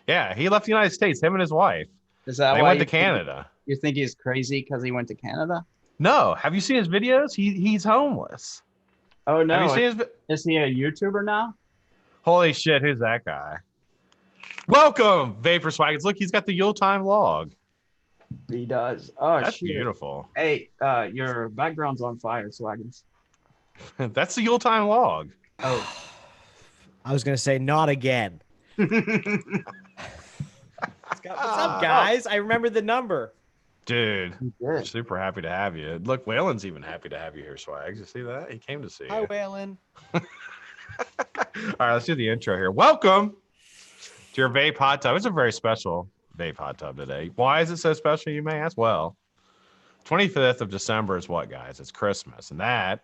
Yeah, he left the United States. Him and his wife. Is that They why went to Canada. you think he's crazy because he went to Canada? No, have you seen his videos? He's homeless. Oh Have you no, seen his? is he a YouTuber now? Holy shit! Who's that guy? Welcome, Vapor Swaggins. Look, he's got the Yuletime log. He does. Oh, That's shit. beautiful. Hey, your background's on fire, Swaggins. That's the Yuletime log. Oh. I was going to say not again. What's up, guys? I remember the number. Dude, we're super happy to have you. Look, Waylon's even happy to have you here, Swags. You see that? He came to see you. Hi, Waylon. All right, let's do the intro here. Welcome to your Vape Hot Tub. It's a very special Vape Hot Tub today. Why is it so special, you may ask? Well, 25th of December is what, guys? It's Christmas, and that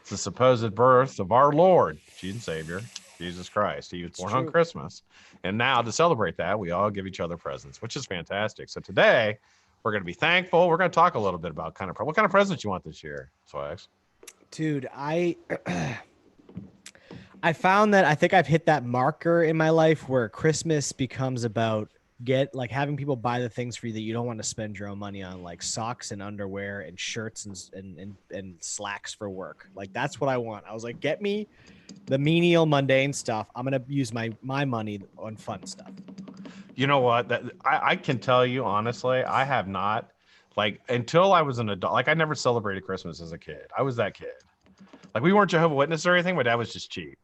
is the supposed birth of our Lord, Jesus and Savior, Jesus Christ. He was born on Christmas. And now, to celebrate that, we all give each other presents, which is fantastic. So today, we're going to be thankful. We're going to talk a little bit about what kind of presents you want this year, Swags. Dude, I found that I think I've hit that marker in my life where Christmas becomes about having people buy the things for you that you don't want to spend your own money on, like socks and underwear and shirts and slacks for work. Like, that's what I want. I was like, get me the menial, mundane stuff. I'm gonna use my money on fun stuff. You know what? I can tell you honestly, I have not, like, until I was an adult. Like, I never celebrated Christmas as a kid. I was that kid. Like, we weren't Jehovah's Witnesses or anything. My dad was just cheap.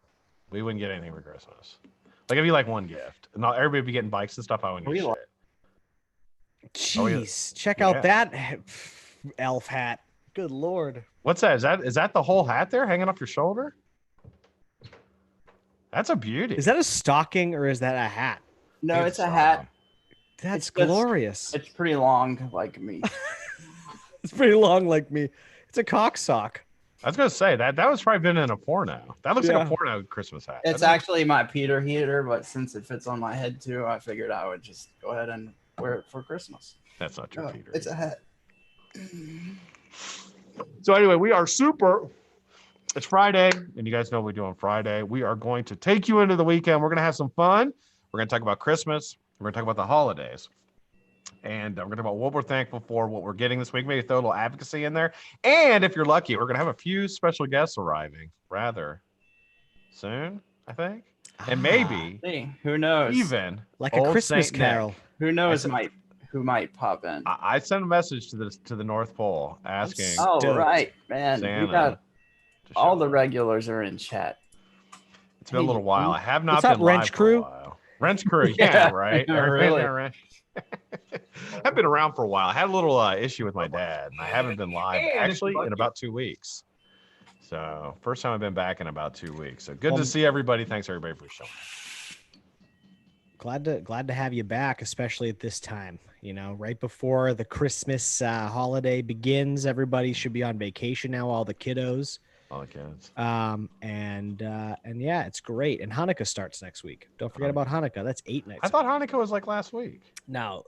We wouldn't get anything for Christmas. Like, it'd be like one gift, and everybody would be getting bikes and stuff. I wouldn't get shit. Jeez, check out that elf hat. Good Lord. What's that? Is that the whole hat there hanging off your shoulder? That's a beauty. Is that a stocking or is that a hat? No, it's a hat. That's glorious. It's pretty long, like me. It's pretty long, like me. It's a cock sock. I was gonna say that was probably been in a porno. That looks like a porno Christmas hat. It's actually my Peter heater, but since it fits on my head too, I figured I would just go ahead and wear it for Christmas. That's not your Peter. It's a hat. So anyway, we are super. It's Friday, and you guys know what we do on Friday. We are going to take you into the weekend. We're going to have some fun. We're going to talk about Christmas. We're going to talk about the holidays. And we're going to talk about what we're thankful for, what we're getting this week. Maybe throw a little advocacy in there. And if you're lucky, we're going to have a few special guests arriving rather soon, I think. And maybe, who knows? Even like a Christmas carol. Nick. Who knows who might pop in. I sent a message to the North Pole asking. Oh, right, man. Santa We got all the regulars are in chat. It's been a little while. I have not been live Wrench Crew? for a while. Wrench Crew, yeah, right. Really? I've been around for a while. I had a little issue with my dad, and I haven't been live actually in about 2 weeks. So first time I've been back in about 2 weeks. So good to see everybody. Thanks everybody for showing up. Glad to have you back, especially at this time. You know, right before the Christmas holiday begins, everybody should be on vacation now. All the kiddos. All the kids. And yeah, it's great. And Hanukkah starts next week. Don't forget about Hanukkah. That's 8 next. I thought Hanukkah was like last week. No,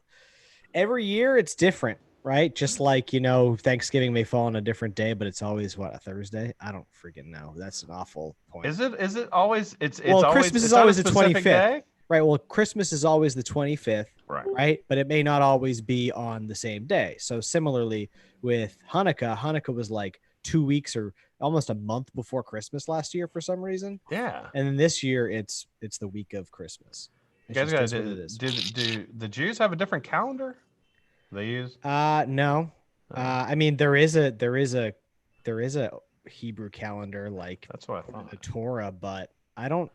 every year it's different, right? Just like, you know, Thanksgiving may fall on a different day, but it's always a Thursday. I don't freaking know. That's an awful point. Is it always? It's well, always, Christmas is always the 25th. Right. Well, Christmas is always the 25th. Right. But it may not always be on the same day. So similarly with Hanukkah was like 2 weeks or almost a month before Christmas last year for some reason. Yeah. And then this year it's the week of Christmas. Do the Jews have a different calendar they use? No. I mean there is a Hebrew calendar like that's what I thought. The Torah, but I don't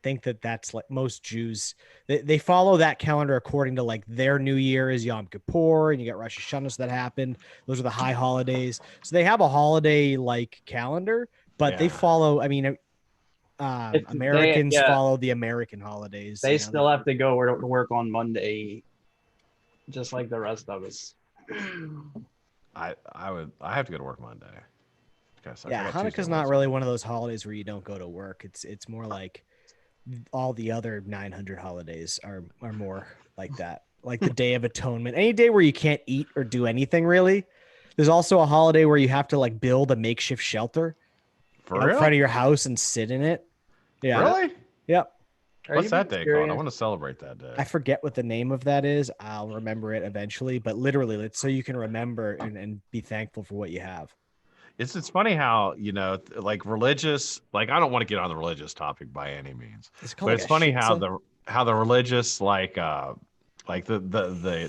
think that's like most Jews. They follow that calendar according to like their New Year is Yom Kippur, and you got Rosh Hashanah, so that happened. Those are the high holidays. So they have a holiday like calendar, but they follow. I mean, Americans follow the American holidays. They still have to go to work on Monday, just like the rest of us. I have to go to work Monday. Yeah, Hanukkah's not really one of those holidays where you don't go to work. It's more like all the other 900 holidays are more like that. Like the Day of Atonement, any day where you can't eat or do anything really. There's also a holiday where you have to like build a makeshift shelter in front of your house and sit in it. Yeah. Really? Yep. What's that day called? I want to celebrate that day. I forget what the name of that is. I'll remember it eventually, but literally it's so you can remember and be thankful for what you have. It's funny how, like religious, like I don't want to get on the religious topic by any means, but it's funny how the religious, like the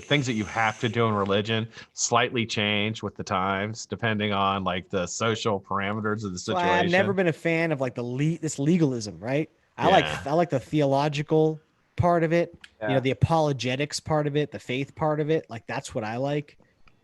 things that you have to do in religion slightly change with the times, depending on like the social parameters of the situation. I've never been a fan of like this legalism, right? I like the theological part of it, the apologetics part of it, the faith part of it. Like that's what I like.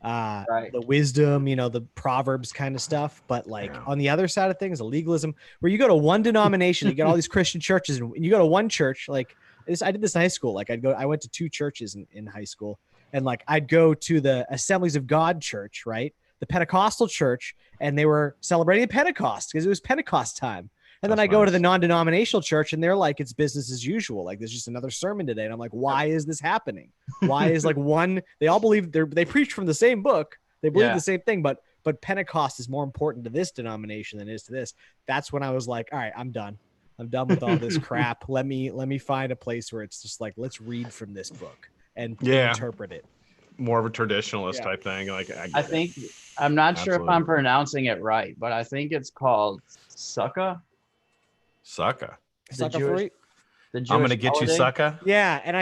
The wisdom, the Proverbs kind of stuff. But like on the other side of things, the legalism, where you go to one denomination, you get all these Christian churches, and you go to one church. Like I did this in high school. Like I went to 2 churches in high school, and like I'd go to the Assemblies of God church, right? The Pentecostal church, and they were celebrating Pentecost because it was Pentecost time. And then I go to the non-denominational church and they're like, it's business as usual. Like there's just another sermon today. And I'm like, why is this happening? Why is like they all believe they preach from the same book. They believe the same thing, but Pentecost is more important to this denomination than it is to this. That's when I was like, all right, I'm done. I'm done with all this crap. Let me find a place where it's just like, let's read from this book and interpret it. More of a traditionalist type thing. Like I think I'm not sure if I'm pronouncing it right, but I think it's called Sukkah. Sukkah. I'm gonna get you Sukkah. Yeah, and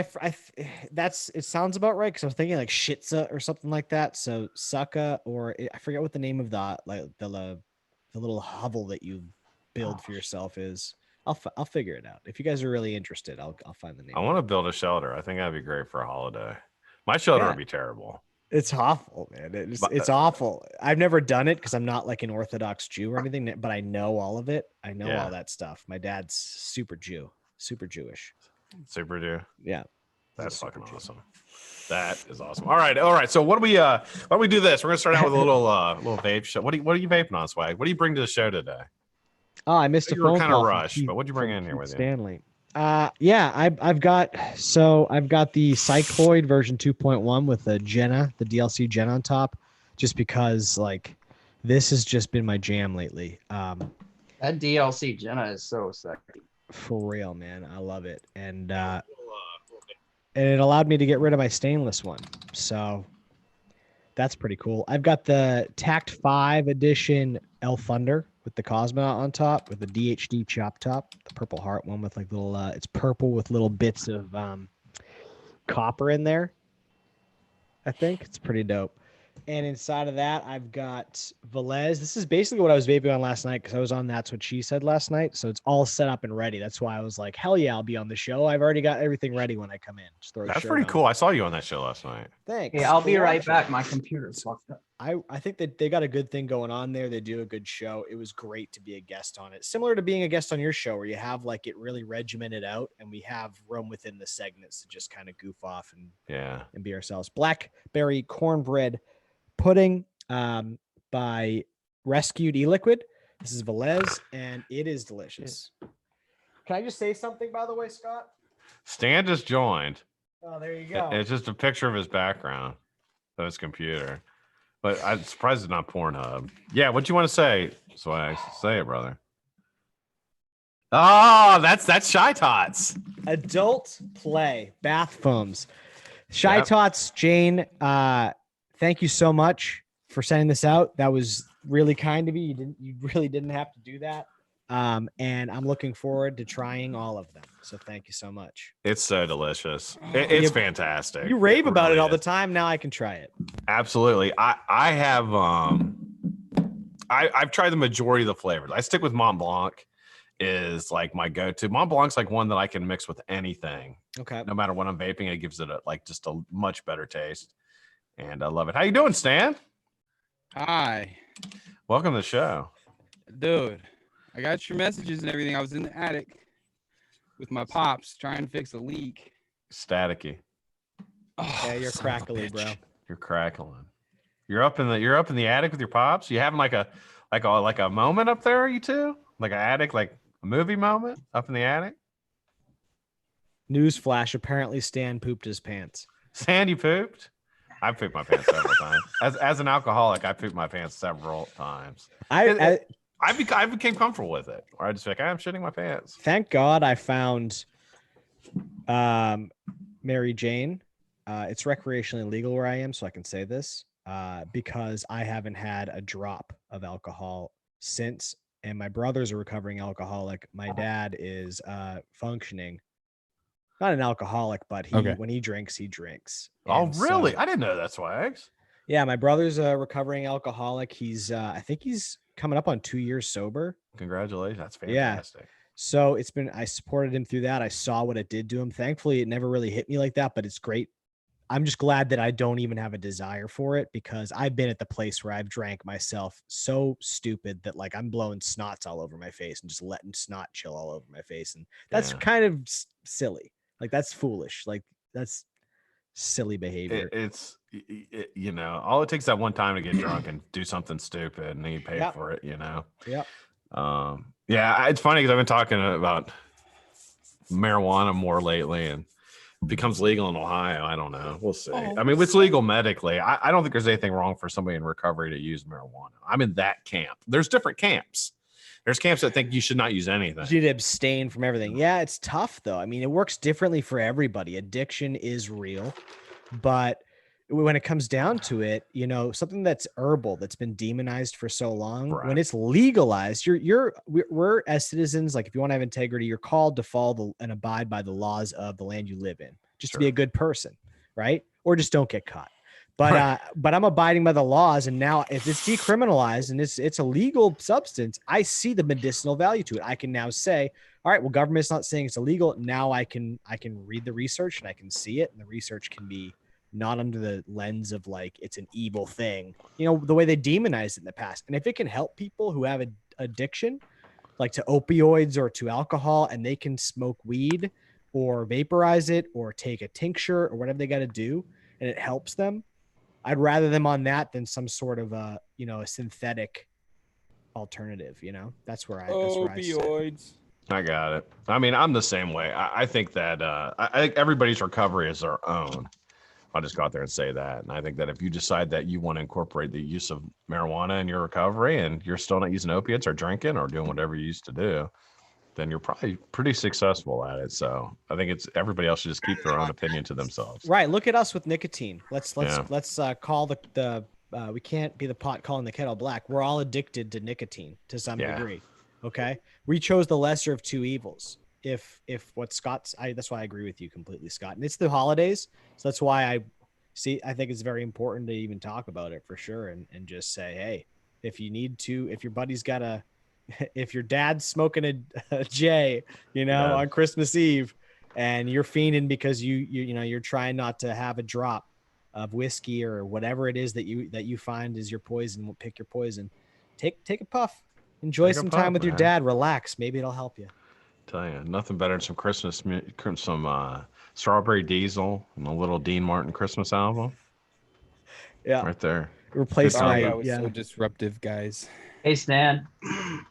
it sounds about right because I was thinking like Shitza or something like that. So Sukkah, or I forget what the name of the little hovel that you build for yourself is. I'll figure it out. If you guys are really interested, I'll find the name. I want to build a shelter. I think that'd be great for a holiday. My shelter would be terrible. It's awful, man. It's awful. I've never done it because I'm not like an Orthodox Jew or anything, but I know all of it. I know all that stuff. My dad's super Jewish. Super Jew. Yeah. That's fucking awesome. That is awesome. All right. So why don't we do this? We're gonna start out with a little vape show. What are you vaping on, Swag? What do you bring to the show today? Oh, I missed a phone call. You were kind of rushed, but what'd you bring in here with you? Stanley. I've got the Cycloid version 2.1 with the Jenna, the DLC Jenna on top, just because like this has just been my jam lately. That DLC Jenna is so sexy. For real, man. I love it. And it allowed me to get rid of my stainless one. So that's pretty cool. I've got the Tact 5 edition El Thunder with the Cosmonaut on top, with the DHD chop top, the Purple Heart one with like little, it's purple with little bits of copper in there. I think it's pretty dope. And inside of that, I've got Velez. This is basically what I was vaping on last night because I was on That's What She Said last night. So it's all set up and ready. That's why I was like, hell yeah, I'll be on the show. I've already got everything ready when I come in. Just throw That's pretty cool. I saw you on that show last night. Thanks. Yeah, I'll be right back. My computer's fucked up. I think that they got a good thing going on there. They do a good show. It was great to be a guest on it. Similar to being a guest on your show where you have like it really regimented out and we have room within the segments to just kind of goof off and be ourselves. Blackberry cornbread pudding by Rescued E-Liquid. This is Velez and it is delicious. Can I just say something, by the way, Scott? Stan just joined. Oh, there you go. It's just a picture of his background of his computer. But I'm surprised it's not Pornhub. Yeah, what you want to say? So I say it, brother. Oh, that's Shy Tots. Adult play bath foams. Shy Tots, Jane. Thank you so much for sending this out. That was really kind of you. You really didn't have to do that. And I'm looking forward to trying all of them. So thank you so much. It's so delicious. It's fantastic. You rave about it all the time. Now I can try it. Absolutely. I have I've tried the majority of the flavors. I stick with Mont Blanc is like my go-to. Mont Blanc's like one that I can mix with anything. Okay. No matter what I'm vaping, it gives it just a much better taste. And I love it. How you doing, Stan? Hi. Welcome to the show. Dude, I got your messages and everything. I was in the attic with my pops trying to fix a leak. Staticky. Oh, yeah, you're crackly, bro. You're crackling. You're up in the attic with your pops? You having like a moment up there, you two? Like an attic, like a movie moment up in the attic? Newsflash, apparently Stan pooped his pants. Stan, you pooped? I've pooped my pants several times. As an alcoholic, I pooped my pants several times. I became comfortable with it. Or I just like, I'm shitting my pants. Thank God I found Mary Jane, it's recreationally legal where I am, so I can say this because I haven't had a drop of alcohol since, and my brother's a recovering alcoholic. My dad is functioning, not an alcoholic, but when he drinks, he drinks. Oh, And really? so- I didn't know that, Swags. yeah, my brother's a recovering alcoholic. He's I think he's coming up on 2 years sober. Congratulations. That's Yeah. fantastic. So I supported him through that. I saw what it did to him. Thankfully, it never really hit me like that, but it's great. I'm just glad that I don't even have a desire for it because I've been at the place where I've drank myself so stupid that like I'm blowing snots all over my face and just letting snot chill all over my face. And that's kind of silly. Like that's foolish. Like that's silly behavior. It's all it takes that one time to get drunk and do something stupid and then you pay for it, Yeah. Yeah, it's funny because I've been talking about marijuana more lately and it becomes legal in Ohio. I don't know. We'll see. I mean, it's legal medically. I don't think there's anything wrong for somebody in recovery to use marijuana. I'm in that camp. There's different camps. There's camps that think you should not use anything. You need to abstain from everything. Yeah, it's tough though. I mean, it works differently for everybody. Addiction is real, but when it comes down to it, something that's herbal that's been demonized for so long, when it's legalized, we're as citizens, like if you want to have integrity, you're called to follow and abide by the laws of the land you live in, just to be a good person, right? Or just don't get caught. But but I'm abiding by the laws, and now if it's decriminalized and it's a legal substance, I see the medicinal value to it. I can now say, all right, well, government's not saying it's illegal. Now I can read the research and I can see it, and the research can be not under the lens of like it's an evil thing, the way they demonized it in the past. And if it can help people who have an addiction, like to opioids or to alcohol, and they can smoke weed or vaporize it or take a tincture or whatever they got to do, and it helps them, I'd rather them on that than some sort of a synthetic alternative. That's where I opioids. I got it. I mean, I'm the same way. I think that I think everybody's recovery is their own. I'll just go out there and say that. And I think that if you decide that you want to incorporate the use of marijuana in your recovery and you're still not using opiates or drinking or doing whatever you used to do, then you're probably pretty successful at it. So I think everybody else should just keep their own opinion to themselves. Right. Look at us with nicotine. Let's call the we can't be the pot calling the kettle black. We're all addicted to nicotine to some degree. Okay. We chose the lesser of two evils. If what Scott's, that's why I agree with you completely, Scott. And it's the holidays, so that's why I think it's very important to even talk about it for sure, and just say, hey, if you need to, if your buddy's got if your dad's smoking a J, on Christmas Eve, and you're fiending because you're trying not to have a drop of whiskey or whatever it is that you find is your poison, pick your poison, take a puff, enjoy some time with your dad, relax, maybe it'll help you. Tell you, nothing better than some Christmas, some Strawberry Diesel and a little Dean Martin Christmas album. Yeah, right there. Replace Sorry, I was so disruptive, guys. Hey, Stan.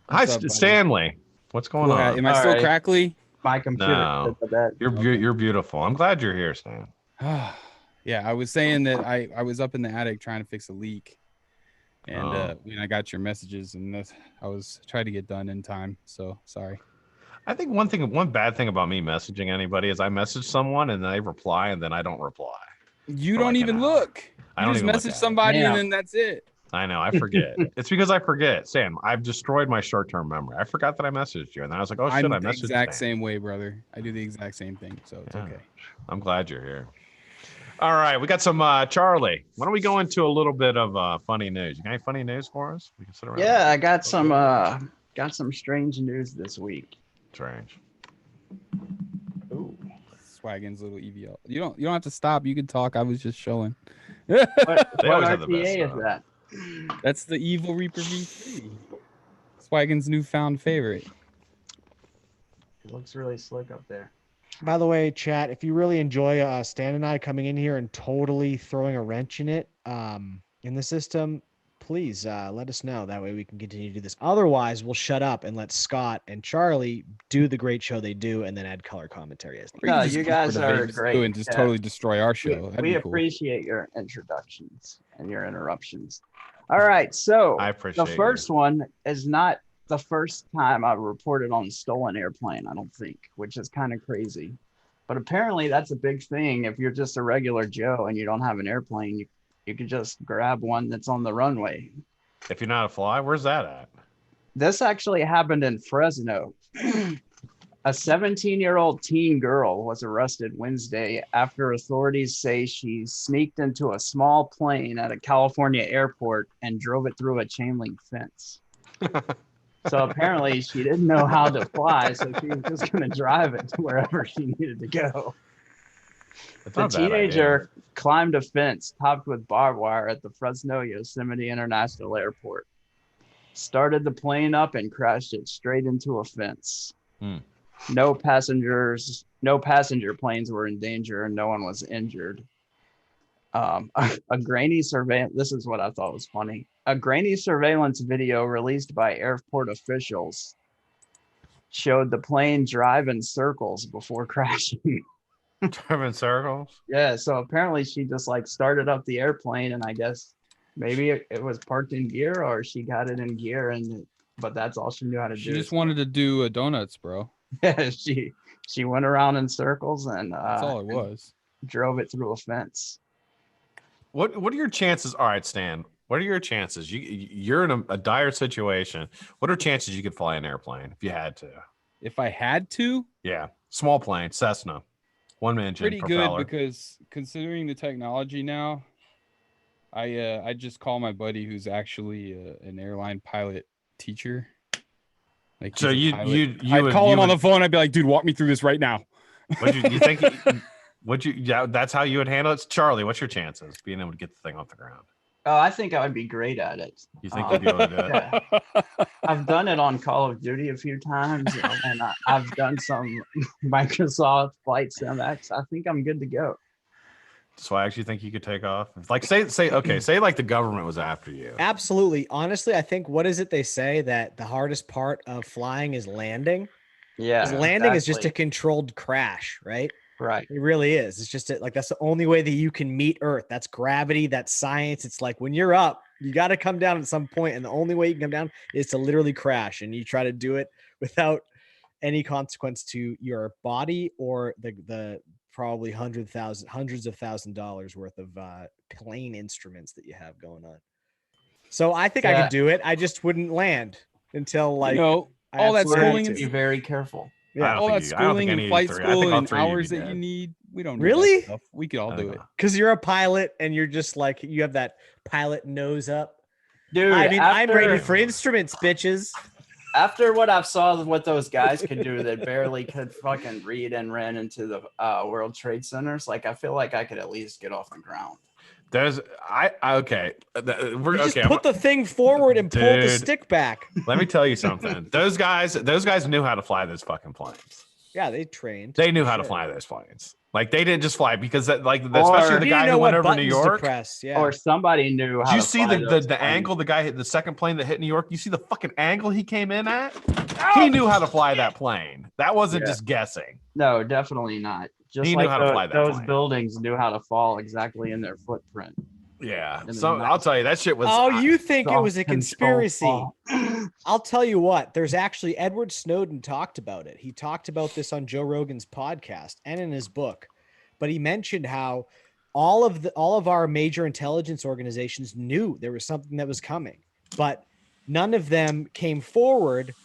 Hi, Stanley. What's going on? Am I still crackly? My computer. No, you're beautiful. I'm glad you're here, Stan. Yeah, I was saying that I was up in the attic trying to fix a leak, and when I got your messages, and I was trying to get done in time. So sorry. I think one bad thing about me messaging anybody is I message someone and they reply and then I don't reply. You don't even look. I don't just even message somebody and then that's it. I know. I forget. It's because I forget. Sam, I've destroyed my short-term memory. I forgot that I messaged you. And then I was like, oh, shit, I messaged you. I'm the exact same way, brother. I do the exact same thing. So it's okay. I'm glad you're here. All right. We got some Charlie. Why don't we go into a little bit of funny news? You got any funny news for us? We can sit around. Yeah, I got some strange news this week. Strange. Ooh. Swaggin's little EVL. You don't have to stop. You can talk. I was just showing. What RTA is that? That's the Evil Reaper V3. Swaggin's newfound favorite. It looks really slick up there. By the way, chat, if you really enjoy Stan and I coming in here and totally throwing a wrench in it, in the system, please let us know. That way we can continue to do this. Otherwise, we'll shut up and let Scott and Charlie do the great show they do and then add color commentary. No, you guys are great. And just totally destroy our show. We appreciate your introductions and your interruptions. All right, so the first one is not the first time I've reported on a stolen airplane, I don't think, which is kind of crazy. But apparently that's a big thing. If you're just a regular Joe and you don't have an airplane, you could just grab one that's on the runway. If you're not a fly, where's that at? This actually happened in Fresno. A 17-year-old teen girl was arrested Wednesday after authorities say she sneaked into a small plane at a California airport and drove it through a chain link fence. So apparently she didn't know how to fly, so she was just going to drive it to wherever she needed to go. The teenager climbed a fence topped with barbed wire at the Fresno Yosemite International Airport, started the plane up and crashed it straight into a fence. No passenger planes were in danger and no one was injured. A grainy surveillance, this is what I thought was funny. A grainy surveillance video released by airport officials showed the plane drive in circles before crashing. Drive in circles? Yeah, so apparently she just like started up the airplane and I guess maybe it was parked in gear or she got it in gear but that's all she knew how to do. She just wanted to do donuts, bro. Yeah, she went around in circles and that's all it was. Drove it through a fence. What are your chances? All right, Stan. What are your chances? You're in a dire situation. What are chances you could fly an airplane if you had to? If I had to? Yeah, small plane, Cessna, one engine. Pretty propeller. good because considering the technology now, I just call my buddy who's actually an airline pilot teacher. Like so I'd call him on the phone. I'd be like, dude, walk me through this right now. What you think? Yeah, that's how you would handle it. Charlie, what's your chances being able to get the thing off the ground? Oh, I think I would be great at it. You think you'd be able to do it? Yeah. I've done it on Call of Duty a few times, and I've done some Microsoft Flight Sim X. I think I'm good to go. So I actually think you could take off. Like say like the government was after you. Absolutely. Honestly, I think what is it they say that the hardest part of flying is landing? Yeah. Landing is just a controlled crash, right? Right. It really is. It's just like that's the only way that you can meet Earth. That's gravity, that's science. It's like when you're up, you got to come down at some point, and the only way you can come down is to literally crash, and you try to do it without any consequence to your body or the probably hundreds of $1,000s worth of plane instruments that you have going on. So I think I could do it. I just wouldn't land until like all that schooling to be very careful. Yeah, all that schooling and flight school and hours that you need. We don't really. We could all do it because you're a pilot and you're just like you have that pilot nose up. Dude, I mean, I'm ready for instruments, bitches. After what I've saw what those guys could do that barely could fucking read and ran into the World Trade Centers, like I feel like I could at least get off the ground. Okay. We're just put the thing forward and pull the stick back. Let me tell you something. Those guys knew how to fly those fucking planes. Yeah, they trained. They knew how to fly those planes. Like they didn't just fly because especially the guy who went over New York. Or somebody knew how to fly. Did you see the angle the guy hit the second plane that hit New York? You see the fucking angle he came in at? He knew how to fly that plane. That wasn't just guessing. No, definitely not. Just he like knew how to fly that those plane. buildings knew how to fall exactly in their footprint. Yeah. So I'll tell you, that shit was. Oh, you think it was a conspiracy? I'll tell you what. There's actually Edward Snowden talked about it. He talked about this on Joe Rogan's podcast and in his book, but he mentioned how all of our major intelligence organizations knew there was something that was coming, but none of them came forward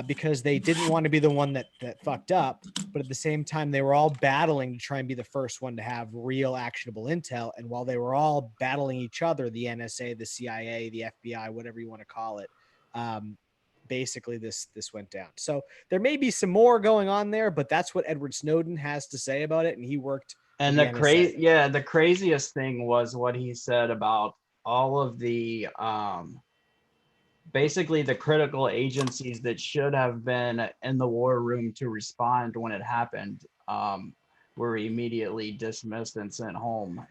because they didn't want to be the one that fucked up. But at the same time, they were all battling to try and be the first one to have real actionable intel. And while they were all battling each other, the NSA, the CIA, the FBI, whatever you want to call it, basically this went down. So there may be some more going on there, but that's what Edward Snowden has to say about it. And he worked. And the craziest thing was what he said about all of the basically the critical agencies that should have been in the war room to respond when it happened were immediately dismissed and sent home,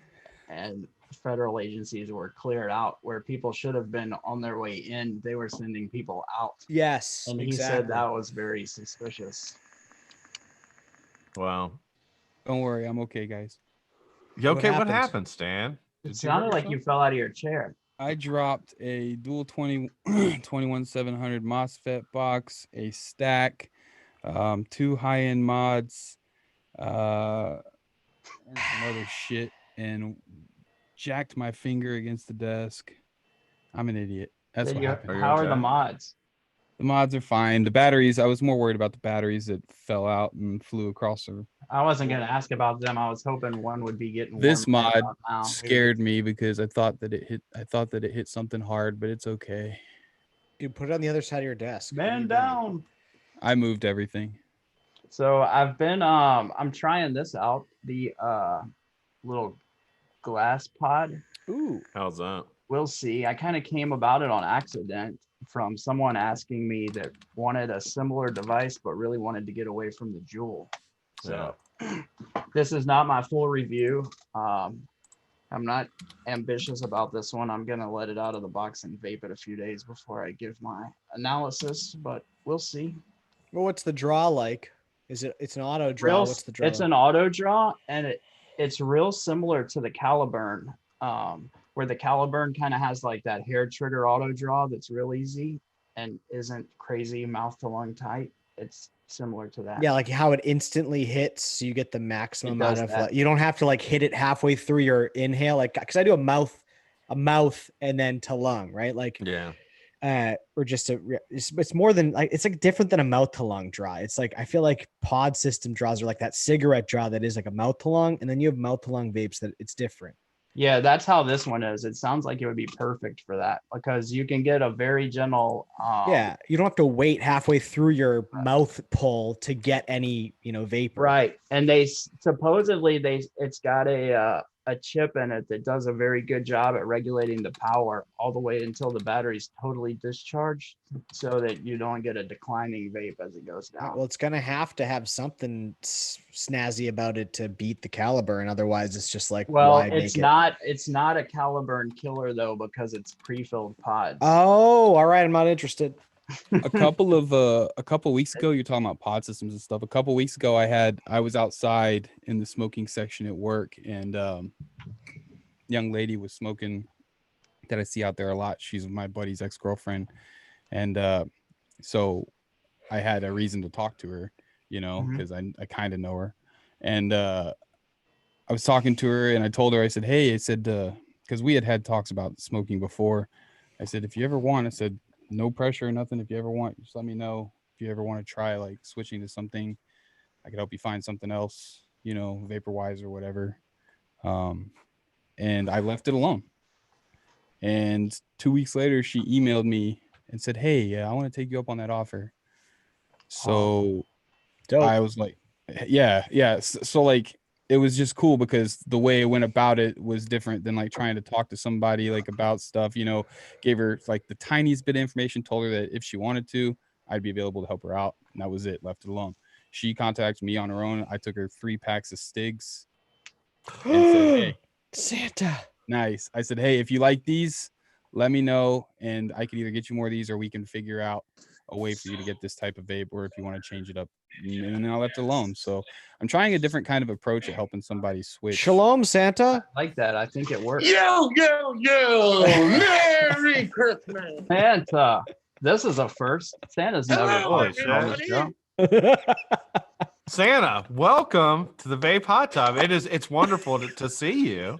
and federal agencies were cleared out. Where people should have been on their way in, they were sending people out. Yes, and he said that was very suspicious. Wow. Don't worry, I'm okay, guys. You okay? What happened, Stan? It sounded like you fell out of your chair. I dropped a dual 21700 MOSFET box, a stack, 2 high-end mods, and some other shit, and jacked my finger against the desk. I'm an idiot. That's what happened. How are the mods? The mods are fine. The batteries, I was more worried about the batteries that fell out and flew across the. I wasn't gonna ask about them. I was hoping one would be getting This warm right mod about now. scared me because I thought that it hit something hard, but it's okay. You put it on the other side of your desk. Man down. I moved everything. So I've been I'm trying this out, the little glass pod. Ooh. How's that? We'll see. I kind of came about it on accident from someone asking me that wanted a similar device but really wanted to get away from the Juul. So this is not my full review. I'm not ambitious about this one. I'm gonna let it out of the box and vape it a few days before I give my analysis, but we'll see. Well, what's the draw like? It's an auto draw? What's the draw? It's an auto draw, and it's real similar to the Caliburn, where the Caliburn kind of has like that hair trigger auto draw that's real easy and isn't crazy mouth to lung tight. It's similar to that. Yeah, like how it instantly hits, so you get the maximum amount of. That. You don't have to like hit it halfway through your inhale, like because I do a mouth, and then to lung, right? Like or just it's more than like it's like different than a mouth to lung draw. It's like I feel like pod system draws are like that cigarette draw that is like a mouth to lung, and then you have mouth to lung vapes that it's different. Yeah, that's how this one is. It sounds like it would be perfect for that because you can get a very gentle. Yeah, you don't have to wait halfway through your mouth pull to get any, vapor. Right, and they supposedly it's got a chip in it that does a very good job at regulating the power all the way until the battery's totally discharged, so that you don't get a declining vape as it goes down. Well, it's gonna have to have something snazzy about it to beat the Caliburn, otherwise it's just like, well, why it's not a Caliburn killer though because it's pre-filled pods. Oh, all right, I'm not interested. a couple weeks ago, you're talking about pod systems and stuff. A couple weeks ago, I was outside in the smoking section at work, and young lady was smoking that I see out there a lot. She's my buddy's ex-girlfriend, and so I had a reason to talk to her, because I kind of know her, and I was talking to her, and I told her, I said, hey, I said, because we had talks about smoking before. I said, if you ever want, I said, no pressure or nothing. If you ever want, just let me know. If you ever want to try like switching to something, I could help you find something else, vapor wise or whatever. And I left it alone. And 2 weeks later, she emailed me and said, hey, I want to take you up on that offer. So I was like, yeah. So like, it was just cool because the way it went about it was different than like trying to talk to somebody like about stuff, gave her like the tiniest bit of information, told her that if she wanted to, I'd be available to help her out. And that was it, left it alone. She contacted me on her own. I took her 3 packs of Stigs and said, hey, Santa. Nice. I said, hey, if you like these, let me know. And I can either get you more of these or we can figure out a way for you to get this type of vape, or if you want to change it up. And then I left it alone. So I'm trying a different kind of approach at helping somebody switch. Shalom, Santa. I like that. I think it works. Yo! Merry Christmas! Santa. This is a first. Santa's never Hello, everybody. Santa, welcome to the Vape Hot Tub. It's wonderful to see you.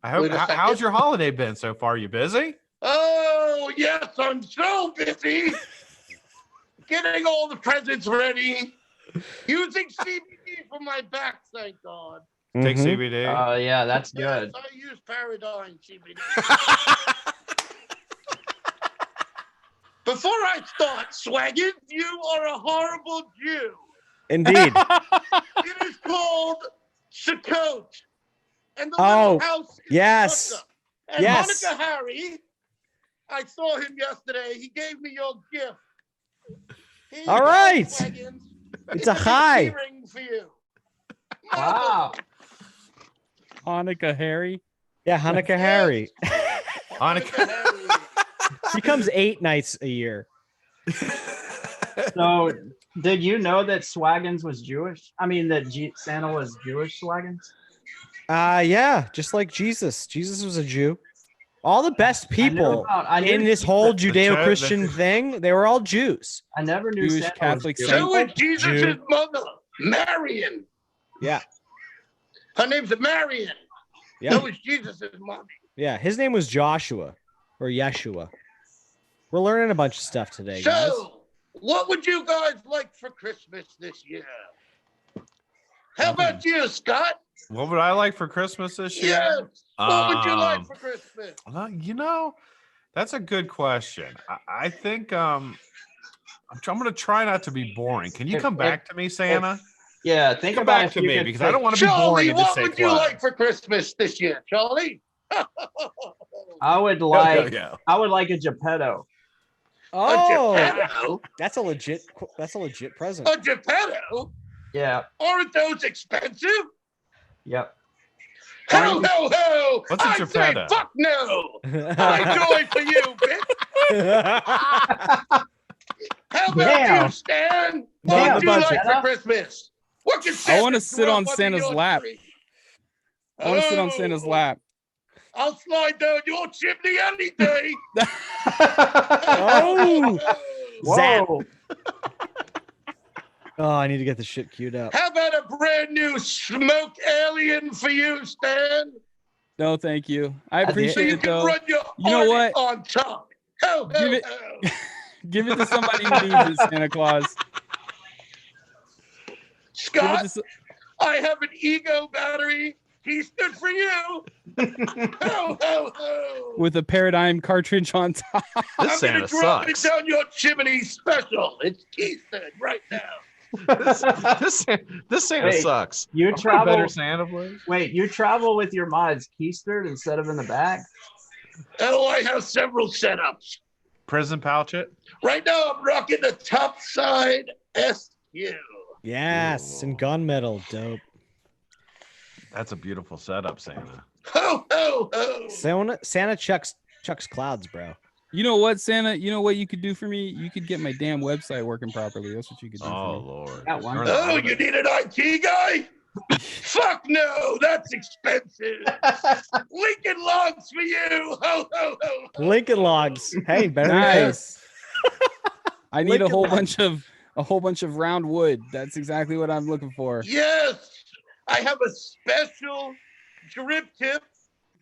I hope. How's your holiday been so far? You busy? Oh, yes, I'm so busy. Getting all the presents ready. Using CBD for my back, thank God. Take CBD. Oh, yeah, that's good. Yes, I use Paradigm CBD. Before I start, Swaggin, you are a horrible Jew. Indeed. It is called Sukkot. And the little house is yes. Hanukkah. And Yes. Hanukkah Harry, I saw him yesterday. He gave me your gift. Here All you go, right. Swaggins. It's a high. Ring for you. Wow. Hanukkah Harry. Yeah, Hanukkah Harry. Hanukkah. Harry. He comes 8 nights a year. So, did you know that Swaggins was Jewish? I mean, that Santa was Jewish, Swaggins? Yeah, just like Jesus. Jesus was a Jew. All the best people I knew in this whole the Judeo-Christian thing, they were all Jews. I never knew Jewish Santa Catholic was saint. So Jewish. was Jesus' Jew. mother, Marion. Yeah. Her name's Marion. Yeah. That was Jesus' mommy. Yeah. His name was Joshua or Yeshua. We're learning a bunch of stuff today, guys. So, what would you guys like for Christmas this year? How about you, Scott? What would I like for Christmas this year? Yes. What would you like for Christmas? You know, that's a good question. I think I'm going to try not to be boring. Can you come back to me, Santa? Yeah, think Come about back if to you me could because I don't want to be Charlie, boring and just what say would you like for Christmas this year, Charlie? I would like a Geppetto. Oh, A Geppetto? that's a legit present. A Geppetto? Yeah. Aren't those expensive? Yep. Ho, ho, ho! What's a I Geppetto? say fuck no! I joy for you, bitch! How about Damn. you, Stan? Not What in would the you budget. like for Christmas? What can I want to Santa sit on drop under Santa's your lap. tree? I want to sit on Santa's lap. I'll slide down your chimney any day. Oh. Zap. Whoa. Oh, I need to get the shit queued up. How about a brand new smoke alien for you, Stan? No, thank you. I So appreciate you it can though. run your You know army what? on top. Ho, ho, Give it- ho. Give it to somebody who needs it, Santa Claus. Give it Scott, to s- I have an ego battery. He stood for you. Ho, ho, ho. with a paradigm cartridge on top. This I'm going Santa to drop sucks. it down your chimney special. It's Keystone right now. this Santa Wait, sucks. You I want a travel. better Santa, please. Wait, you travel with your mods keistered instead of in the back? Oh, I have several setups. Prison pouch it. Right now, I'm rocking the top side SQ. Yes, and gunmetal, dope. That's a beautiful setup, Santa. Ho, ho, ho. Santa chucks clouds, bro. You know what, Santa? You know what you could do for me? You could get my damn website working properly. That's what you could do Oh for me. Lord. Got one. Turn that Oh, on. you need an IT guy? Fuck no, that's expensive. Lincoln Logs for you. Ho, ho, ho. Lincoln Logs. Hey, better than Nice. I need Lincoln a whole bunch of round wood. That's exactly what I'm looking for. Yes, I have a special drip tip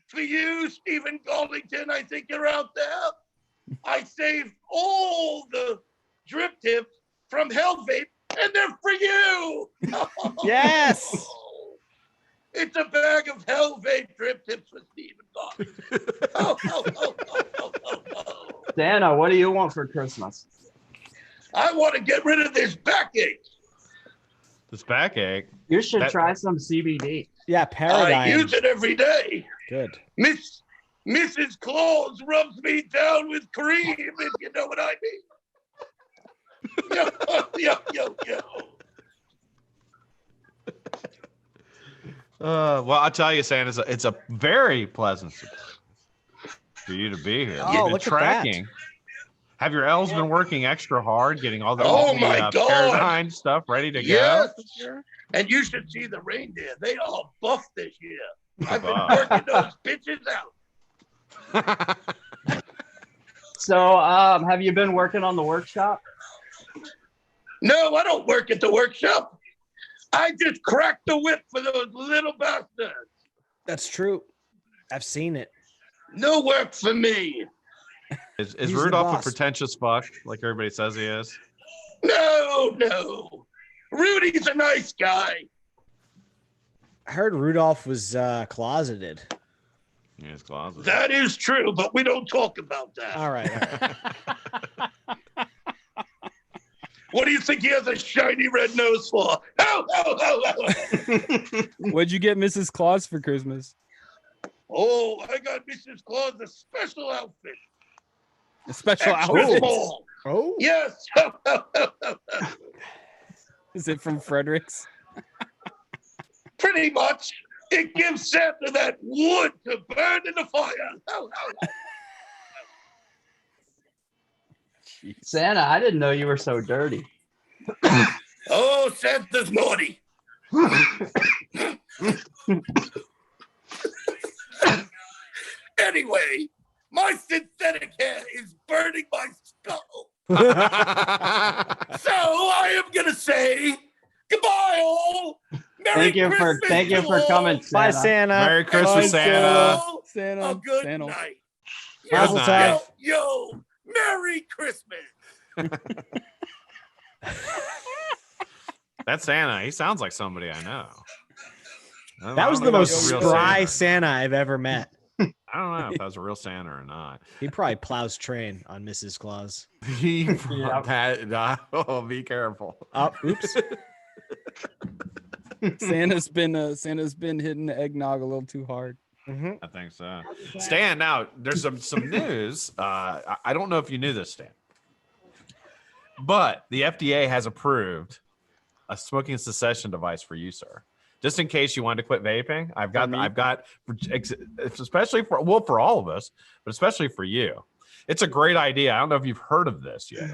for you, Stephen Goldington. I think you're out there. I saved all the drip tips from Hell Vape, and they're for you. Yes. It's a bag of Hell Vape drip tips for Stephen Goldington. Oh, oh, oh, oh, oh, oh, oh. Santa, what do you want for Christmas? I want to get rid of this backache. This backache. You should That- try some CBD. Yeah, I paradigm. use it every day. Good. Mrs. Claus rubs me down with cream, if you know what I mean. Yo, yo, yo, yo. Well, I'll tell you, Santa, it's a very pleasant surprise for you to be here. Oh, You've been look at that. tracking. Have your elves been working extra hard, getting all the Oh, my God. paradigm stuff ready to Yes. go? And you should see the reindeer. They are buff this year. I've been Buff. working those bitches out. So, have you been working on the workshop? No, I don't work at the workshop. I just crack the whip for those little bastards. That's true. I've seen it. No work for me. Is He's the Rudolph a boss. pretentious fuck, like everybody says he is? No, no. Rudy's a nice guy. I heard Rudolph was closeted. In his closet. That is true, but we don't talk about that. All right. What do you think he has a shiny red nose for? Oh, oh, oh, oh. What'd you get Mrs. Claus for Christmas? Oh, I got Mrs. Claus a special outfit. A special Extra outfit? small. Oh. Yes. Is it from Frederick's? Pretty much. It gives Santa that wood to burn in the fire. Oh, oh, oh. Santa, I didn't know you were so dirty. Oh, Santa's naughty. Anyway, my synthetic hair is burning my skull. So I am going to say goodbye, all. Merry Christmas thank you to for all. coming, Bye, Santa. Santa. Merry And Christmas, to Santa. all Santa. a good Santa. night. Mazel Good tov. night. Yo, Merry Christmas. That's Santa. He sounds like somebody I know. That was the I don't know if most it's a real spry Santa. Santa I've ever met. I don't know if that was a real Santa or not. He probably plows train on Mrs. Claus. Oh, be careful. Oh, oops. Santa's been hitting the eggnog a little too hard. Mm-hmm. I think so. Stan, now there's some news. I don't know if you knew this, Stan, but the FDA has approved a smoking cessation device for you, sir. Just in case you wanted to quit vaping, I've got, especially for all of us, but especially for you. It's a great idea. I don't know if you've heard of this yet.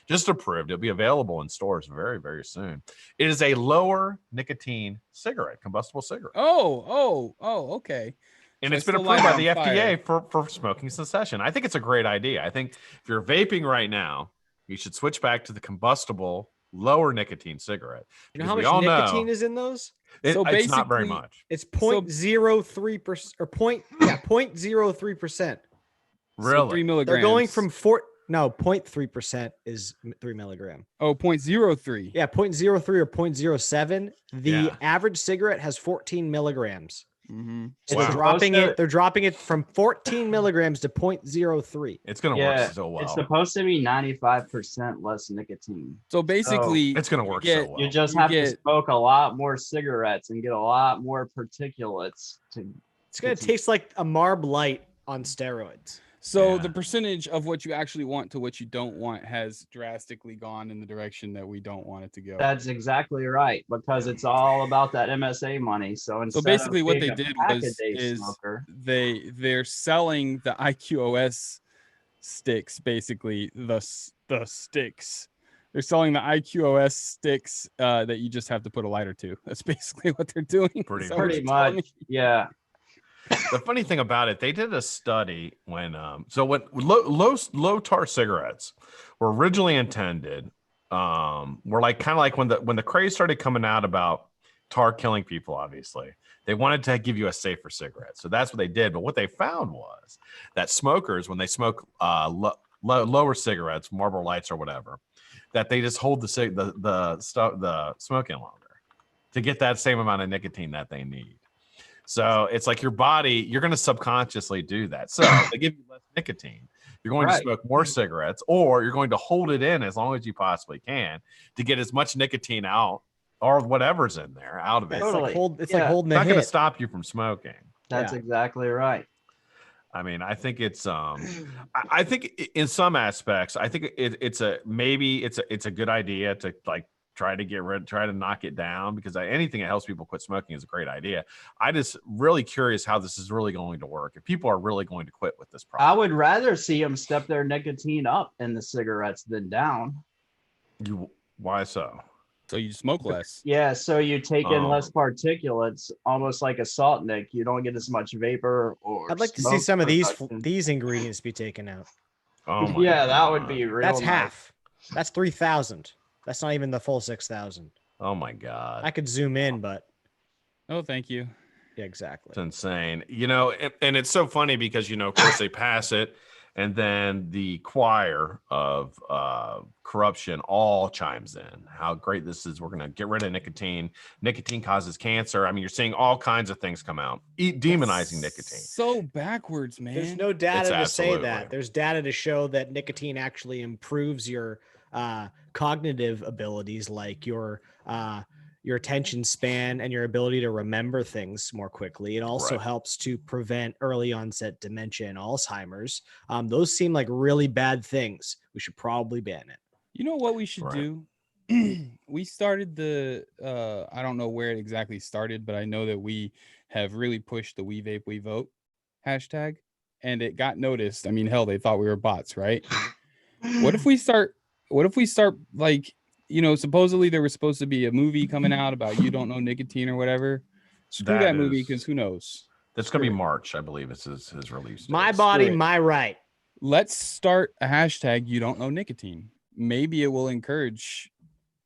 Just approved. It'll be available in stores very, very soon. It is a lower nicotine cigarette, combustible cigarette. Oh, okay. And So it's been it's the approved by light the on FDA for smoking cessation. I think it's a great idea. I think if you're vaping right now, you should switch back to the combustible lower nicotine cigarette. You know how Because much we all nicotine know is in those? it's not very much. It's 0.03% or 0.03%. Really? So 3 milligrams. They're going from 0.3% is 3 milligram. Oh, 0.03. Yeah, 0.03 or 0.07. The Yeah. average cigarette has 14 milligrams. Mm-hmm. So Wow. they're dropping it from 14 milligrams to 0.03. It's going to work so well. It's supposed to be 95% less nicotine. So basically, It's going to work get- so well. You just have to smoke a lot more cigarettes and get a lot more particulates to. It's going to taste like a Marb Light on steroids. So Yeah. the percentage of what you actually want to what you don't want has drastically gone in the direction that we don't want it to go. That's exactly right, because it's all about that MSA money. So instead basically of what being they a did pack-a-day is smoker, they're selling the IQOS sticks, basically the sticks. They're selling the IQOS sticks that you just have to put a lighter to. That's basically what they're doing. Pretty Is that what pretty you're telling much, me? yeah. The funny thing about it, they did a study when low tar cigarettes were originally intended, were like kind of like when the craze started coming out about tar killing people. Obviously, they wanted to give you a safer cigarette, so that's what they did. But what they found was that smokers, when they smoke lower cigarettes, Marlboro Lights or whatever, that they just hold the smoking longer to get that same amount of nicotine that they need. So it's like your body, you're going to subconsciously do that. So they give you less nicotine. You're going to smoke more cigarettes, or you're going to hold it in as long as you possibly can to get as much nicotine out or whatever's in there out of it. Totally. It's like holding It's not a going to hit. stop you from smoking. That's exactly right. I mean, I think it's I think in some aspects, I think it's a good idea to like try to knock it down, because anything that helps people quit smoking is a great idea. I just really curious how this is really going to work. If people are really going to quit with this problem. I would rather see them step their nicotine up in the cigarettes than down. Why so? So you smoke less. Yeah, so you take in less particulates, almost like a salt nick. You don't get as much vapor or. I'd like to see smoke some of production. these ingredients be taken out. Oh my Yeah, God. that would be real. That's nice. half. That's 3,000. That's not even the full 6,000. Oh my God. I could zoom in, but Oh, thank you. yeah, exactly. It's insane. And it's so funny because, of course they pass it, and then the choir of corruption all chimes in how great this is. We're going to get rid of nicotine. Nicotine causes cancer. I mean, you're seeing all kinds of things come out, demonizing nicotine. So backwards, man. There's no data It's to say absolutely. that. There's data to show that nicotine actually improves your cognitive abilities, like your attention span and your ability to remember things more quickly. It also Right. helps to prevent early onset dementia and Alzheimer's. Those seem like really bad things. We should probably ban it. You know what we should Right. do? We started I don't know where it exactly started, but I know that we have really pushed the We Vape We Vote hashtag, and it got noticed. I mean, hell, they thought we were bots, right? What if we start like, supposedly there was supposed to be a movie coming out about You Don't Know Nicotine or whatever. Screw that movie, because who knows? That's going to be March, I believe. It's his release. My date. body, Screw it. my right. Let's start a hashtag You Don't Know Nicotine. Maybe it will encourage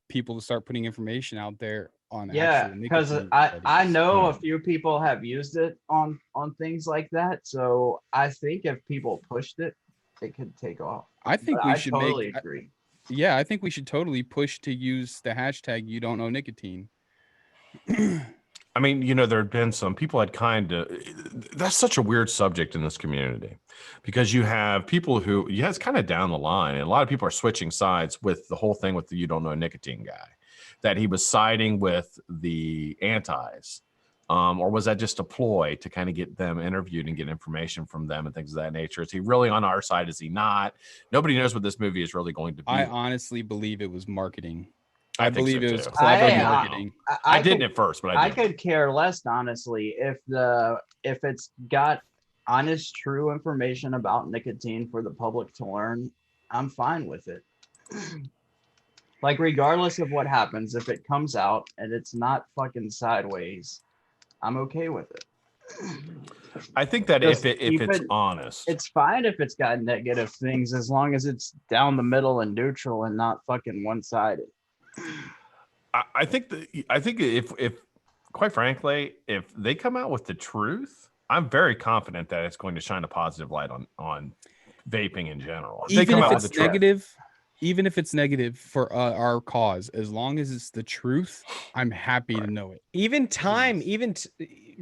people to start putting information out there on Yeah, actual because nicotine I studies. know a Hmm. few people have used it on things like that. So I think if people pushed it, it could take off. I But think we I should totally make agree. yeah, I think we should totally push to use the hashtag you don't know nicotine. I mean, you know, there had been some people had kind of, that's such a weird subject in this community because you have people who, yeah, it's kind of down the line. And a lot of people are switching sides with the whole thing with the you don't know nicotine guy, that he was siding with the antis. Or was that just a ploy to kind of get them interviewed and get information from them and things of that nature? Is he really on our side? Is he not? Nobody knows what this movie is really going to be. I honestly believe it was marketing. I I think so believe it was too. clever I marketing. I could, didn't at first, but I I did. could care less, honestly, if it's got honest, true information about nicotine for the public to learn. I'm fine with it. Like, regardless of what happens, if it comes out and it's not fucking sideways, I'm okay with it. I think that Just if keep it's it- honest, It's fine if it's got negative things as long as it's down the middle and neutral and not fucking one-sided. I think if quite frankly, if they come out with the truth, I'm very confident that it's going to shine a positive light on vaping in general. If they Even come if out with it's the truth. negative, even if it's negative for our cause, as long as it's the truth, I'm happy to know it. Even time,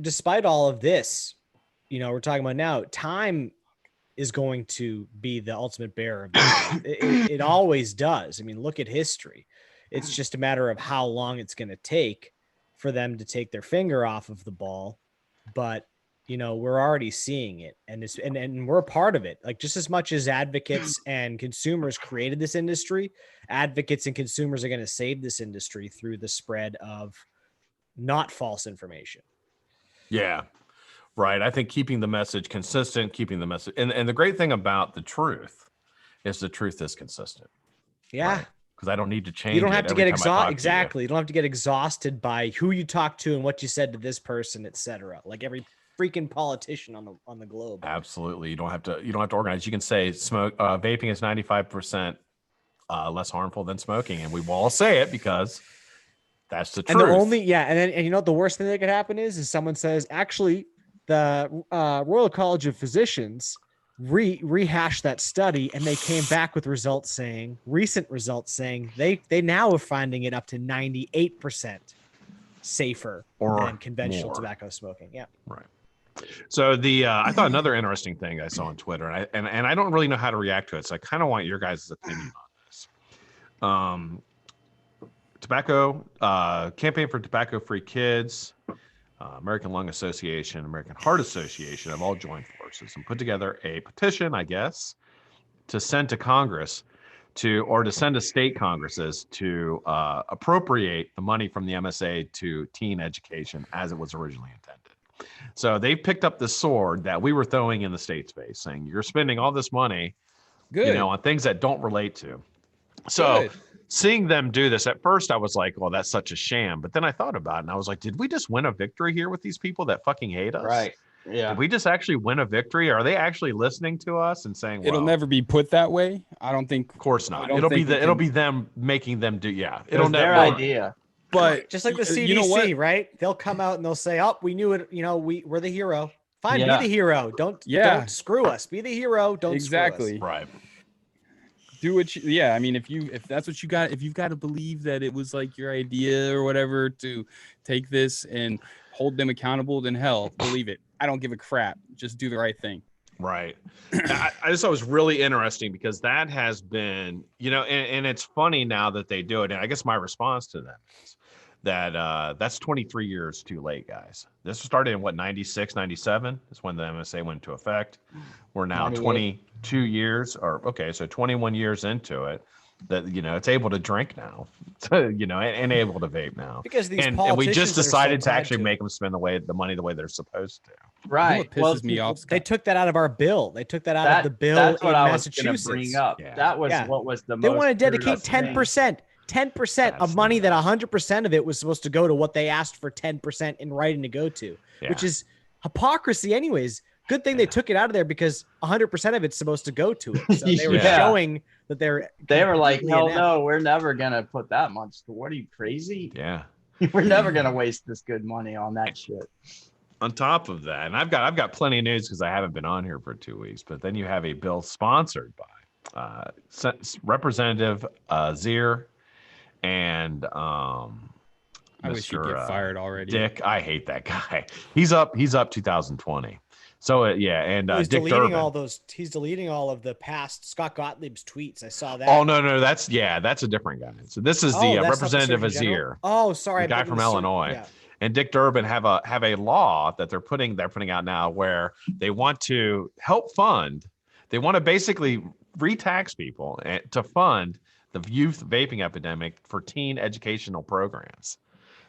despite all of this, you know, we're talking about now, time is going to be the ultimate bearer of the truth. It always does. I mean, look at history. It's just a matter of how long it's going to take for them to take their finger off of the ball. But, you know, we're already seeing it, and and we're a part of it. Like, just as much as advocates and consumers created this industry, advocates and consumers are going to save this industry through the spread of not false information. Yeah. Right. I think keeping the message consistent, keeping the message, and the great thing about the truth is the truth is consistent. Yeah. Because I don't need to change. You don't have it to every get time I talk to you. exactly. You don't have to get exhausted by who you talk to and what you said to this person, etc. Like every freaking politician on the globe. Absolutely. You don't have to organize. You can say vaping is 95% less harmful than smoking, and we will all say it because that's the truth. And the only and you know what the worst thing that could happen is someone says, actually, the Royal College of Physicians rehashed that study, and they came back with recent results saying they now are finding it up to 98% safer than conventional more. tobacco smoking. Yeah. Right. So I thought another interesting thing I saw on Twitter, and I don't really know how to react to it, so I kind of want your guys' opinion on this. Tobacco campaign for tobacco-free kids, American Lung Association, American Heart Association have all joined forces and put together a petition, I guess, to send to Congress to send to state Congresses to appropriate the money from the MSA to teen education as it was originally intended. So they picked up the sword that we were throwing in the state space, saying you're spending all this money, Good. on things that don't relate to. So Good. seeing them do this, at first I was like, well, that's such a sham. But then I thought about it and I was like, did we just win a victory here with these people that fucking hate us? Right. Yeah. Did we just actually win a victory? Are they actually listening to us and saying, It'll well, never be put that way. I don't think. of course not. don't It'll be think it'll be them making them do. Yeah. It It'll was their never. idea. But Just like the CDC, you know what? right? They'll come out and they'll say, "Oh, we knew it. You know, we're the hero. Fine, Yeah. be the hero. Don't screw us. Be the hero. Don't Exactly. screw us." Right. Do what you. Yeah, I mean, if that's what you got, if you've got to believe that it was like your idea or whatever to take this and hold them accountable, then hell, believe it. I don't give a crap. Just do the right thing. Right. I just thought it was really interesting because that has been, and it's funny now that they do it. And I guess my response to them is that that's 23 years too late, guys. This started in 96, 97 is when the MSA went into effect. We're now 22 years so 21 years into it that, it's able to drink now, and able to vape now. Because these and we politicians just that are so decided to tied actually to make them spend the money the way they're supposed to. Right. You know what pisses me off, They Scott? took that out of our bill. They took that out of the bill That's in what I was going Massachusetts. to bring up. Yeah. That was Yeah. what was the They most want to dedicate curious thing. 10% of That's money that nuts. 100% of it was supposed to go to what they asked for 10% in writing to go to, which Yeah. is hypocrisy anyways. Good thing they took it out of there because 100% of it's supposed to go to it. So they were Yeah. showing that They were like, completely hell inept. no, we're never going to put that much. What are you, crazy? Yeah. We're never gonna waste this good money on that shit. On top of that, and I've got plenty of news because I haven't been on here for 2 weeks, but then you have a bill sponsored by Representative Zier and I wish he'd Mr. get fired already. Dick. I hate that guy. He's up 2020. So yeah, and he's Dick deleting Durbin. all those. He's deleting all of the past Scott Gottlieb's tweets. I saw that. Oh no, that's a different guy. So this is the that's not the Representative Surgeon General? Azir, Oh, sorry, the guy from Illinois. Yeah. And Dick Durbin have a law that they're putting out now where they want to help fund. They want to basically re-tax people to fund the youth vaping epidemic for teen educational programs.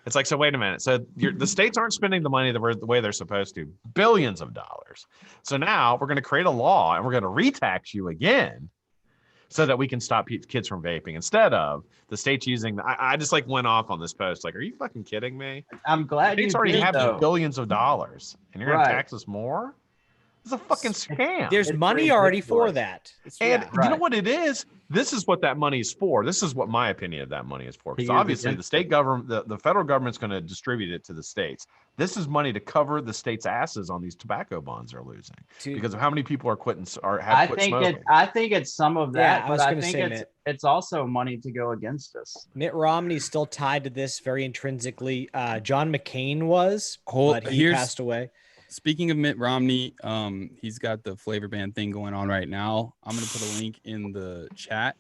It's like, so wait a minute. So the states aren't spending the money the way they're supposed to, billions of dollars. So now we're going to create a law and we're going to re-tax you again so that we can stop kids from vaping instead of the states using. I just like went off on this post. Like, are you fucking kidding me? I'm glad States you already did, have though. billions of dollars and you're going to Right. tax us more? It's a fucking scam. There's It's money already for ridiculous. that. And Yeah. you know Right. what it is? This is what that money is for. This is what my opinion of that money is for. Because use obviously against the state government, the federal government's going to distribute it to the states. This is money to cover the state's asses on these tobacco bonds they're losing To- because of how many people are quitting or I have quit think smoking. I think it's some of that, Yeah, I but was I gonna think say, it's also money to go against us. Mitt Romney's still tied to this very intrinsically. John McCain was, but he passed away. Speaking of Mitt Romney, he's got the flavor ban thing going on right now. I'm going to put a link in the chat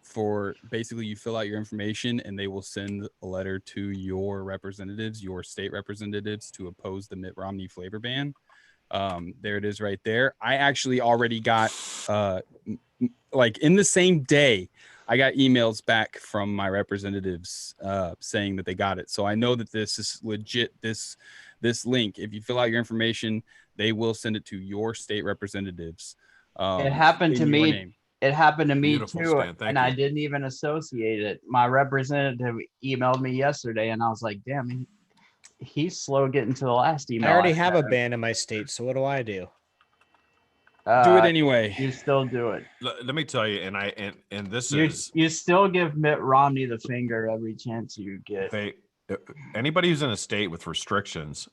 for basically you fill out your information and they will send a letter to your representatives, your state representatives, to oppose the Mitt Romney flavor ban. There it is right there. I actually already got, like in the same day, I got emails back from my representatives saying that they got it. So I know that this is legit. This link, if you fill out your information, they will send it to your state representatives. It happened to in your me. name. It happened to me Beautiful, too, Stan. Thank and I you. didn't even associate it. My representative emailed me yesterday, and I was like, "Damn, he's slow getting to the last email." I already have a ban in my state, so what do I do? Do it anyway. You still do it. Let me tell you, and this You is you still give Mitt Romney the finger every chance you get. anybody who's in a state with restrictions,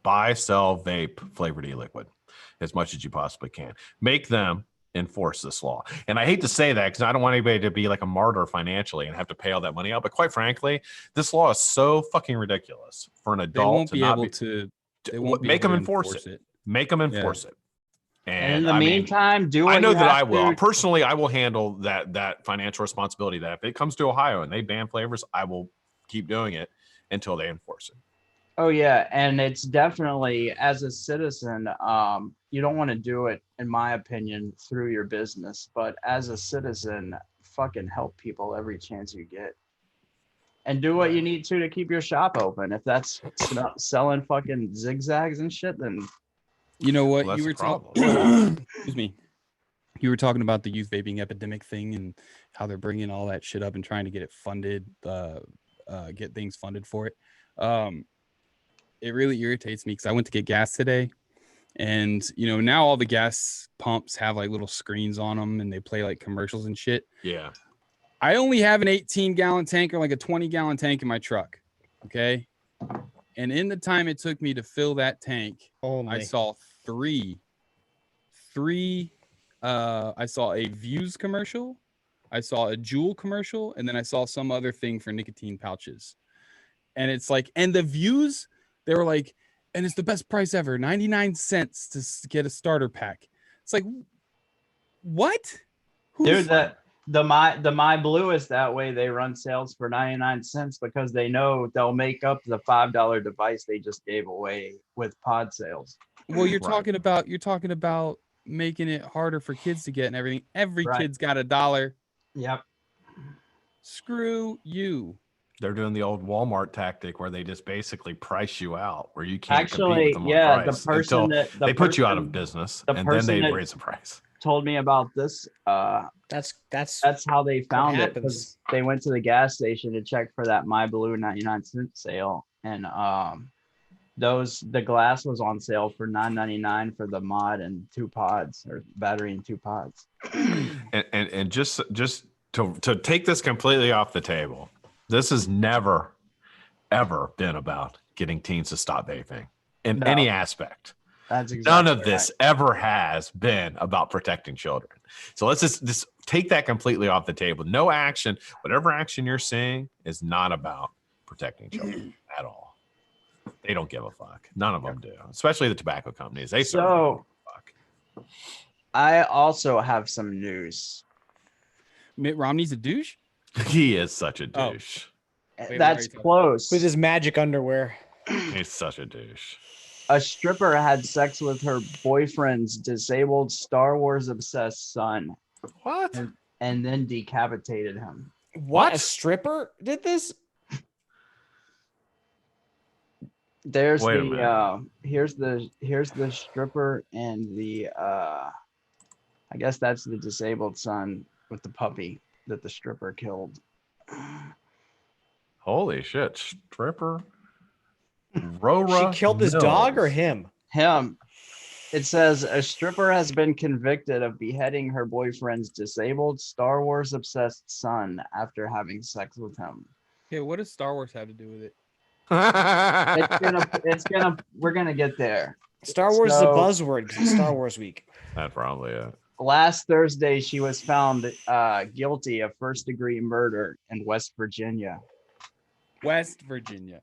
buy, sell, vape flavored e-liquid as much as you possibly can. Make them enforce this law. And I hate to say that because I don't want anybody to be like a martyr financially and have to pay all that money out. But quite frankly, this law is so fucking ridiculous for an They adult won't to be not able to. They Make won't be able them to enforce it. Make them enforce it. And in the meantime, do what I know you that have I will. to. Personally, I will handle that financial responsibility. That if it comes to Ohio and they ban flavors, I will keep doing it until they enforce it. Oh yeah, and it's definitely as a citizen, you don't want to do it, in my opinion, through your business. But as a citizen, fucking help people every chance you get, and do what you need to keep your shop open. If that's selling fucking zigzags and shit, then You know what? Well, You that's were the problem. talking. Excuse me. You were talking about the youth vaping epidemic thing and how they're bringing all that shit up and trying to get it funded, get things funded for it. It really irritates me because I went to get gas today, and now all the gas pumps have like little screens on them and they play like commercials and shit. Yeah. I only have an 18-gallon tank or like a 20-gallon tank in my truck. Okay. And in the time it took me to fill that tank, Only. I saw three. I saw a Views commercial, I saw a Juul commercial, and then I saw some other thing for nicotine pouches. And it's like, and the Views, they were like, and it's the best price ever, 99 cents to get a starter pack. It's like, what? dude, the My Blue is that way. They run sales for 99 cents because they know they'll make up the $5 device they just gave away with pod sales. Well, you're Right. talking about making it harder for kids to get and everything. Every Right. kid's got $1. Yep. Screw you. They're doing the old Walmart tactic where they just basically price you out, where you can't compete Actually, with them yeah, on the price person until that they put you out of business, the and then they person that- raise the price. told me about this. That's how they found it, happens. because they went to the gas station to check for that My Blue 99-cent sale, and the glass was on sale for $9.99 for the mod and 2 pods, or battery and 2 pods. And just to take this completely off the table, this is never ever been about getting teens to stop vaping in No. any aspect. That's exactly None of this ever has been about protecting children. So let's just take that completely off the table. No action, whatever action you're seeing is not about protecting children at all. They don't give a fuck. None of them do, especially the tobacco companies. They certainly don't give a fuck. I also have some news. Mitt Romney's a douche. He is such a Oh. douche. Wait, That's what are you close. With his magic underwear. He's such a douche. A stripper had sex with her boyfriend's disabled Star Wars obsessed son What? and then decapitated him. What? A stripper did this? There's Wait a minute. here's the stripper and the I guess that's the disabled son with the puppy that the stripper killed. Holy shit. Stripper. Rora She killed this dog or him? Him. It says a stripper has been convicted of beheading her boyfriend's disabled Star Wars obsessed son after having sex with him. Okay, what does Star Wars have to do with it? We're gonna get there. Star Wars is a So- buzzword because it's Star Wars week. That's probably it. Last Thursday, she was found guilty of first-degree murder in West Virginia. West Virginia.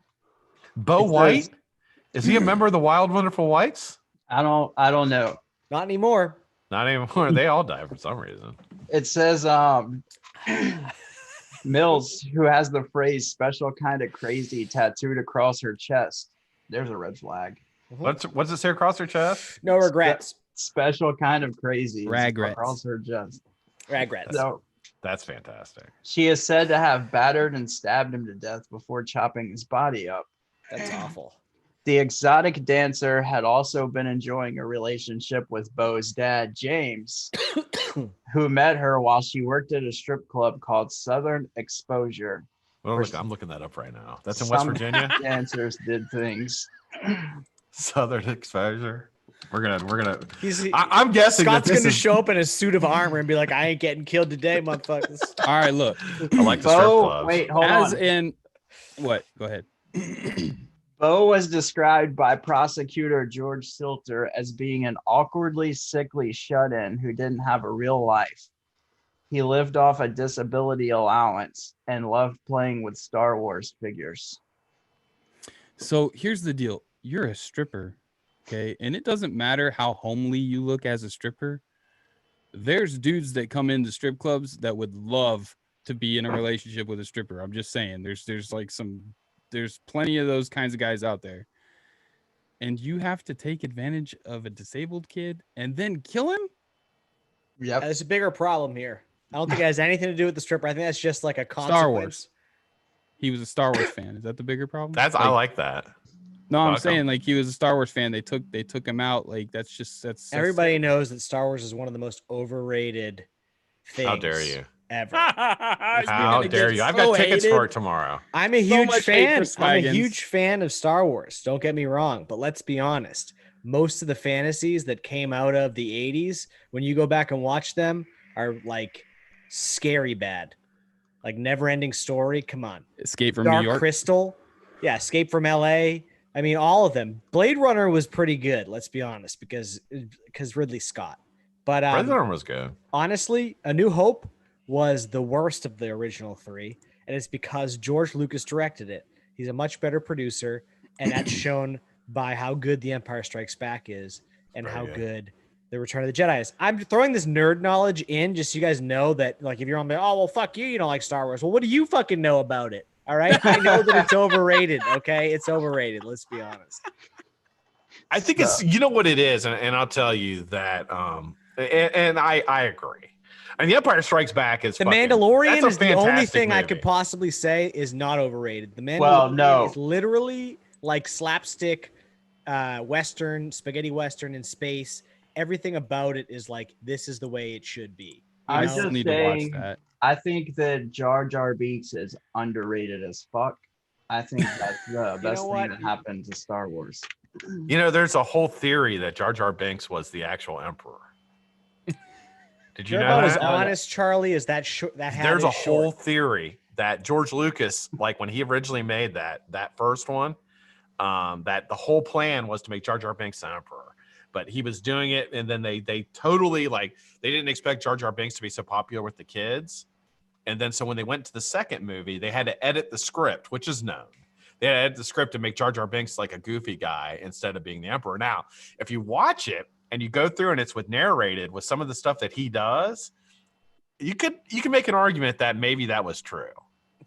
Bo It says- White? Is he a member of the Wild Wonderful Whites? I don't know. Not anymore. Not anymore. They all die for some reason. It says Mills, who has the phrase "special kind of crazy" tattooed across her chest. There's a red flag. What's it say across her chest? No regrets. Special kind of crazy is Ragrets. across her chest. Regrets. So That's fantastic. she is said to have battered and stabbed him to death before chopping his body up. That's awful. The exotic dancer had also been enjoying a relationship with Bo's dad, James, who met her while she worked at a strip club called Southern Exposure. Well, For look, I'm looking that up right now. That's in West some Virginia. Dancers did things. Southern Exposure. We're gonna. He's I'm guessing that Scott's this gonna is. show up in a suit of armor and be like, "I ain't getting killed today, motherfuckers." All right, look. I like the strip Bo, clubs. wait, hold As on. in what? Go ahead. Bo was described by prosecutor George Silter as being an awkwardly sickly shut-in who didn't have a real life. He lived off a disability allowance and loved playing with Star Wars figures. So here's the deal. You're a stripper, okay? And it doesn't matter how homely you look as a stripper. There's dudes that come into strip clubs that would love to be in a relationship with a stripper. I'm just saying. There's plenty of those kinds of guys out there. And you have to take advantage of a disabled kid and then kill him? Yep. There's a bigger problem here. I don't think it has anything to do with the stripper. I think that's just like a consequence. Star Wars. He was a Star Wars fan. Is that the bigger problem? I like that. No, I'm Fuck saying him. like he was a Star Wars fan. They took him out. Like that's Everybody knows that Star Wars is one of the most overrated things. How dare you? Ever. How dare you? I've got tickets for it tomorrow. I'm a So huge much hate fan. for I'm a Swaggins. huge fan of Star Wars. Don't get me wrong, but let's be honest. Most of the fantasies that came out of the 80s, when you go back and watch them, are like scary bad. Like Never Ending Story. Come on. Escape from Dark New York. Crystal. Yeah, Escape from LA. I mean, all of them. Blade Runner was pretty good, let's be honest, because Ridley Scott. But President was good. honestly, A New Hope was the worst of the original three, and it's because George Lucas directed it. He's a much better producer, and that's shown by how good The Empire Strikes Back is and Very how good. good The Return of the Jedi is. I'm throwing this nerd knowledge in just so you guys know that, like, if you're on the, oh, well, fuck you, you don't like Star Wars. Well, what do you fucking know about it? All right. I know that it's overrated. Okay. It's overrated. Let's be honest. I think it's you know what it is, and I'll tell you that. And I agree. And The Empire Strikes Back is The fucking- Mandalorian that's a is the only fantastic thing I movie. could possibly say is not overrated. The Mandalorian Well, no. is literally like slapstick Western, spaghetti Western in space. Everything about it is like, this is the way it should be. I'm You I know? still just need to watch saying- that. I think that Jar Jar Binks is underrated as fuck. I think that's the best thing what? that happened to Star Wars. You know, there's a whole theory that Jar Jar Binks was the actual emperor. Did you You're know about as that? honest, Charlie, as that that hat There's is a whole short. theory that George Lucas, like when he originally made that first one, that the whole plan was to make Jar Jar Binks the Emperor. But he was doing it, and then they totally they didn't expect Jar Jar Binks to be so popular with the kids. And then so when they went to the second movie, they had to edit the script, which is known. They had to edit the script to make Jar Jar Binks like a goofy guy instead of being the Emperor. Now, if you watch it and you go through and it's narrated with some of the stuff that he does, you can make an argument that maybe that was true.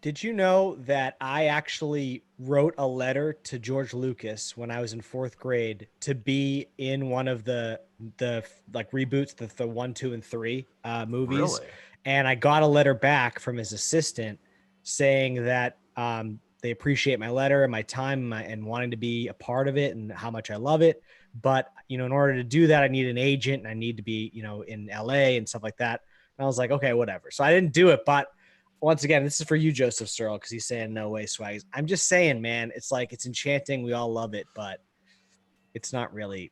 Did you know that I actually wrote a letter to George Lucas when I was in 4th grade to be in one of the like reboots, the 1, 2, and 3 movies? Really? And I got a letter back from his assistant saying that they appreciate my letter and my time and wanting to be a part of it and how much I love it. But, in order to do that, I need an agent and I need to be, in LA and stuff like that. And I was like, okay, whatever. So I didn't do it. But once again, this is for you, Joseph Searle, because he's saying no way, Swags. I'm just saying, man, it's like, it's enchanting. We all love it, but it's not really.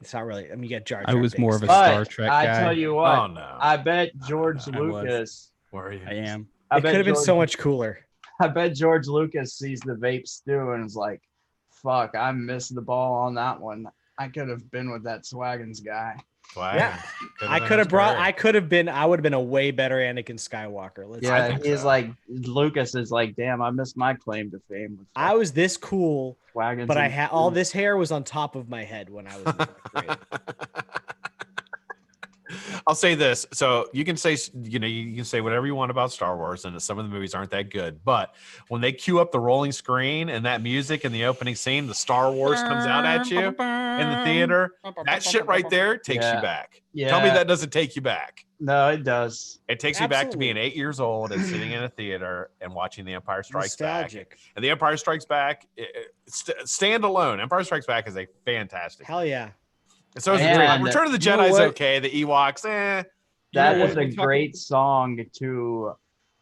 It's not really. I mean, you get Jar Jar I was Binks. more of a But Star Trek guy. I tell you what, Oh no. I bet George I was. Lucas. Where are you? I am. I It bet could have been George- so much cooler. I bet George Lucas sees the vape stew and is like, "Fuck, I missed the ball on that one. I could have been with that Swaggins guy." Wow. Yeah. I would have been a way better Anakin Skywalker. Yeah, think he's so. like, Lucas is like, "Damn, I missed my claim to fame." With I was this cool, Swaggins but I and had all this hair was on top of my head when I was in 4th grade. I'll say this. So you can say, you can say whatever you want about Star Wars, and some of the movies aren't that good. But when they cue up the rolling screen and that music in the opening scene, the Star Wars comes out at you in the theater. That shit right there takes you back. Yeah. Tell me that doesn't take you back. No, it does. It takes you back to being Absolutely. 8 years old and sitting in a theater and watching The Empire Strikes Back. Nostalgic. And The Empire Strikes Back, stand alone. Empire Strikes Back is a fantastic. Hell yeah. So is And Return of the you know Jedi is what? okay. The Ewoks, That know is what? a great song to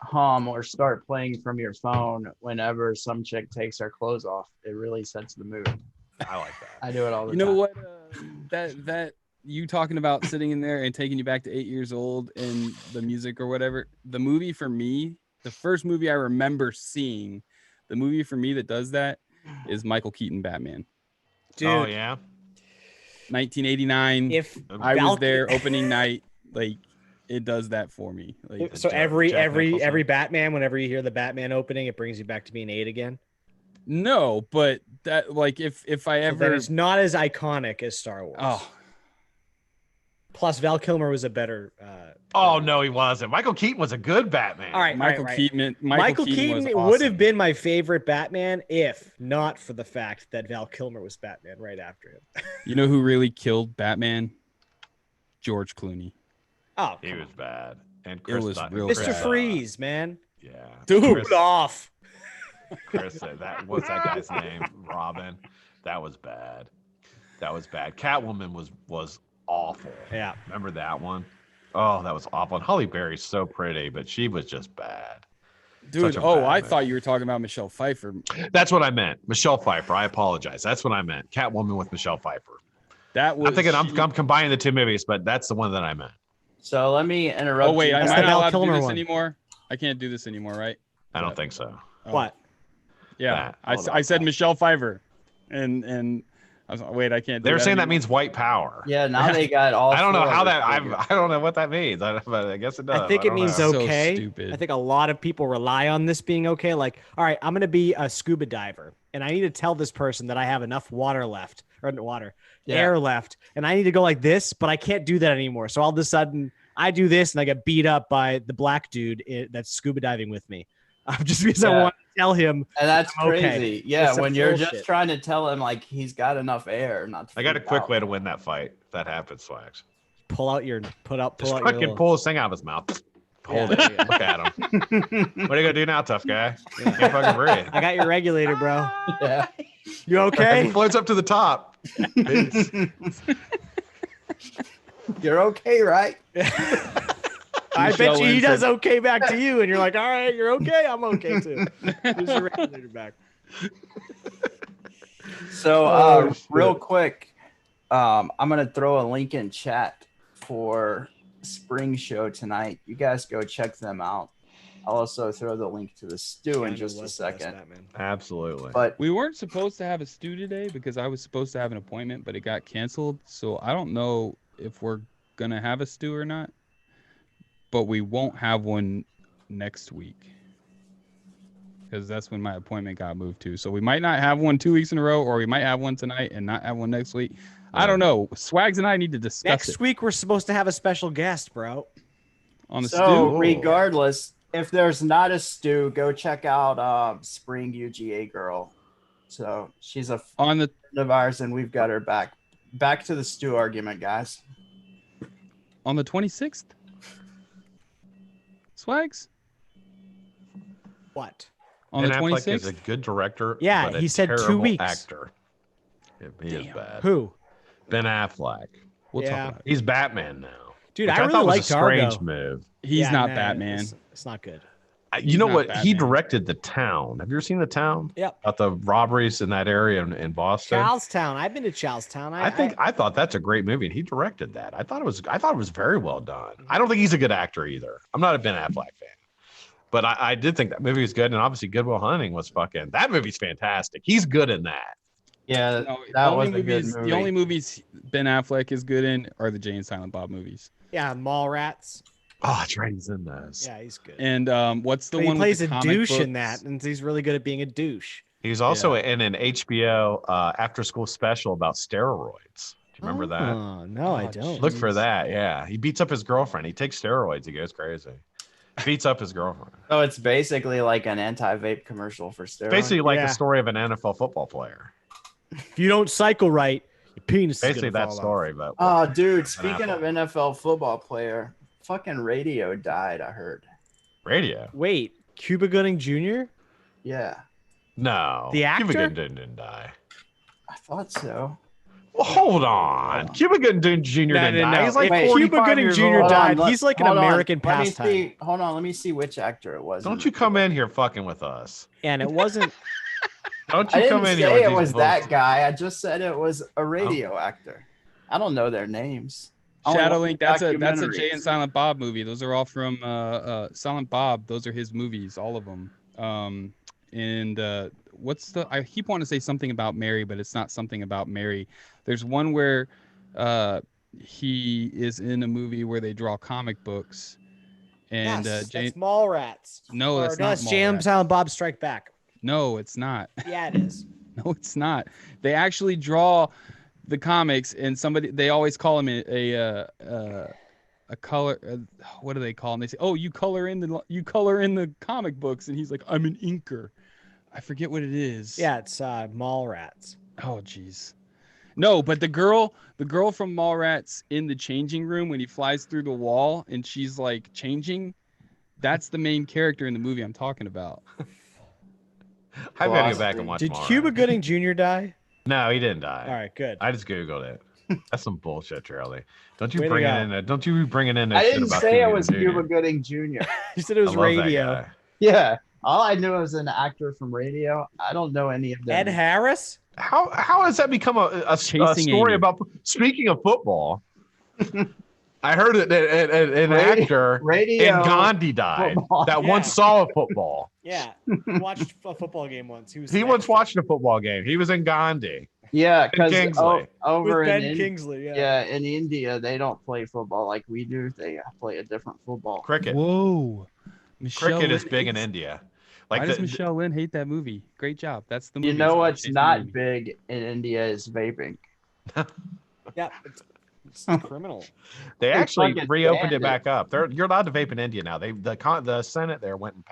hum or start playing from your phone whenever some chick takes her clothes off. It really sets the mood. I like that. I do it all the You time. know what? That you talking about sitting in there and taking you back to 8 years old and the music or whatever. The movie for me, the first movie I remember seeing, the movie for me that does that is Michael Keaton Batman, Dude, Oh yeah. 1989. if I was Val- there opening night, like it does that for me. Like So Jack every Nicholson. Batman, whenever you hear the Batman opening, it brings you back to being 8 again. no, but that like if I So then ever it's not as iconic as Star Wars. oh Plus, Val Kilmer was a better. Oh no, he wasn't. Michael Keaton was a good Batman. All right, Michael right. Keaton Michael Keaton Keaton was would have awesome. been my favorite Batman if not for the fact that Val Kilmer was Batman right after him. You know who really killed Batman? George Clooney. Oh, He come was on. bad. And It was real Mr. bad. Freeze, man. Yeah. Dude. Cool off. Chris said that. What's that guy's name? Robin. That was bad. That was bad. Catwoman was awful. Yeah. Remember that one? Oh, that was awful. And Holly Berry's so pretty, but she was just bad. Dude, Such a oh, bad I movie. thought you were talking about Michelle Pfeiffer. That's what I meant. Michelle Pfeiffer. I apologize. That's what I meant. Catwoman with Michelle Pfeiffer. That was I'm thinking I'm combining the two movies, but that's the one that I meant. So let me interrupt. Oh wait, you am That's I the not Val allowed to do Kilmer this one. anymore? I can't do this anymore, right? I don't think so. Oh, What? Yeah, That. I, Hold I on. said Michelle Pfeiffer, and I was like, wait, I can't. Do They're saying that anymore. means white power. Yeah, now they got all. I don't know four how of us that. figured. I don't know what that means. But I guess it does. I think it don't means know. So okay. stupid. I think a lot of people rely on this being okay. Like, all right, I'm going to be a scuba diver and I need to tell this person that I have enough water left or water, Yeah. air left. And I need to go like this, but I can't do that anymore. So all of a sudden I do this and I get beat up by the black dude that's scuba diving with me. Just because I Yeah. want to tell him. And that's I'm okay. crazy. Yeah, It's some when you're bullshit. just trying to tell him like he's got enough air, not. To I got a freak quick out. way to win that fight. If that happens, Swags. Pull out your Just your fucking little- pull this thing out of his mouth. Hold Yeah, it. Look at him. What are you gonna do now, tough guy? You can't fucking breathe. I got your regulator, bro. Yeah. You And okay? he floats up to the top. Peace. You're okay, right? I bet you he Michelle does okay back to you, and you're like, all right, you're okay. I'm okay too. Here's your regulator back. So, Oh, real shit. quick, I'm gonna throw a link in chat for Spring Show tonight. You guys go check them out. I'll also throw the link to the stew in Keanu just a was the best second. Batman. Absolutely. But We weren't supposed to have a stew today because I was supposed to have an appointment, but it got canceled. So I don't know if we're gonna have a stew or not. But we won't have one next week because that's when my appointment got moved to. So we might not have one 2 weeks in a row, or we might have one tonight and not have one next week. I don't know. Swags and I need to discuss Next it week we're supposed to have a special guest, bro. on the so stew. regardless, if there's not a stew, go check out Spring UGA Girl. So she's a friend On the of ours, and we've got her back. Back to the stew argument, guys. on the 26th. Swags What? on Ben the Affleck is 26th. a good director. Yeah, but a he said 2 terrible weeks. Actor. He is Damn. bad. Who? Ben Affleck. We'll Yeah. talk about it. He's Batman now. Dude, which I really thought was liked a strange Argo. move. He's Yeah, not nah, Batman. It's not good. You know not what? He Batman. directed The Town. Have you ever seen The Town? Yep. About the robberies in that area in Boston. Charlestown. I've been to Charlestown. I thought that's a great movie, and he directed that. I thought it was very well done. I don't think he's a good actor either. I'm not a Ben Affleck fan, but I did think that movie was good, and obviously Good Will Hunting was fucking. That movie's fantastic. He's good in that. Yeah, No, that was a good the movie. only movies Ben Affleck is good in are the Jay and Silent Bob movies. Yeah, Mallrats. Oh, that's right, he's in those. Yeah, he's good. And what's the But one he plays with the a comic douche in books? that, and he's really good at being a douche. He's also in an HBO after-school special about steroids. Do you remember that? Oh, no, I Oh, don't. Look for Jeez. that. Yeah, he beats up his girlfriend. He takes steroids. He goes crazy. Beats up his girlfriend. So it's basically like an anti-vape commercial for steroids. Basically, like Yeah. the story of an NFL football player. If you don't cycle right, your penis Basically, is gonna that fall off. story. But Oh, dude, an speaking of NFL. NFL football player, fucking Radio died, I heard. Radio. Wait, Cuba Gooding Jr.? Yeah, No, The Cuba actor? Gooding didn't die. I thought so. Well, hold on. Cuba Gooding Jr. didn't die. He's like Wait, 45 Cuba Gooding years Jr. old. died. Hold on, He's like an hold on, American let me pastime. see- Hold on, let me see which actor it was. Don't you come in here fucking with us. And it wasn't. Don't I you come didn't in here say with it these was that bullshit- guy. I just said it was a radio actor. I don't know their names. I only Shadow watch Link. That's a Jay documentaries. and Silent Bob movie. Those are all from Silent Bob. Those are his movies, all of them. What's the? I keep wanting to say something about Mary, but it's not something about Mary. There's one where he is in a movie where they draw comic books, and yes, Jay. that's Mallrats. No, Or, that's not that's Jam Mallrats. Silent Bob Strike Back. No, it's not. Yeah, it is. No, it's not. They actually draw the comics, and they always call him a color. What do they call him? They say, "Oh, you color in the comic books," and he's like, "I'm an inker." I forget what it is. Yeah, it's Mallrats. Oh, jeez. No, but the girl from Mallrats in the changing room when he flies through the wall and she's like changing. That's the main character in the movie I'm talking about. I gotta go back and watch Did Mara. Cuba Gooding Jr. die? No, he didn't die. All right, good. I just googled it. That's some bullshit, Charlie. Don't you Way to bring it go. in? Don't you be bringing in that I shit didn't about say Cuba it was Gooding Jr. Cuba Gooding Jr. You said it was I love that radio. guy. Yeah, all I knew was an actor from Radio. I don't know any of them. Ed Harris? How has that become a Chasing story Amy. about? Speaking of football, I heard that an Radio- actor Radio in Gandhi died football. that Yeah. once saw a football. Yeah, watched a football game once. He was He an once extra. watched a football game. He was in Gandhi. Yeah, because Kingsley. over with Ben in Kingsley. yeah, in India they don't play football like we do. They play a different football. Cricket. Whoa. Michelle Cricket is Lynn big in hates- India. Why Like does the, Michelle Lynn hate that movie? Great job. That's the movie. You know what's Chasing not Amy. big in India is vaping. Yeah, it's criminal. they They actually fucking reopened banned it it. back up. You're allowed to vape in India now. The Senate there went and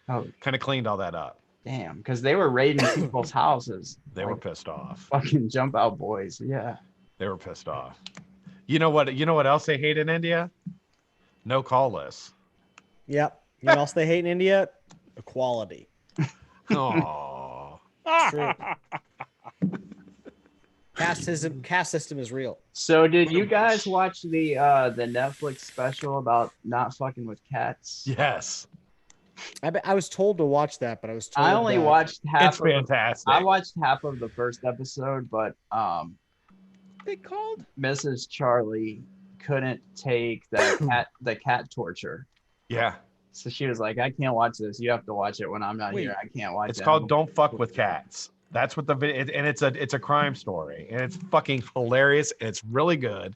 Oh, kind of cleaned all that up. damn, because they were raiding people's houses. They were Like pissed off. fucking jump out boys. Yeah. They were pissed off. You know what? You know what else they hate in India? No call lists. Yep. You know what else they hate in India? Equality. Oh, True. Caste system is real. So did you guys watch the Netflix special about not fucking with cats? yes, I was told to watch that, but I was told I only that- watched half. it's of the- fantastic. I watched half of the first episode, but They called? Mrs. Charlie couldn't take the cat torture. Yeah, So she was like, I can't watch this. You have to watch it when I'm not Wait, here. I can't watch it. It's called "Don't Fuck with Cats." That's what the video, and it's a crime story, and it's fucking hilarious. And it's really good.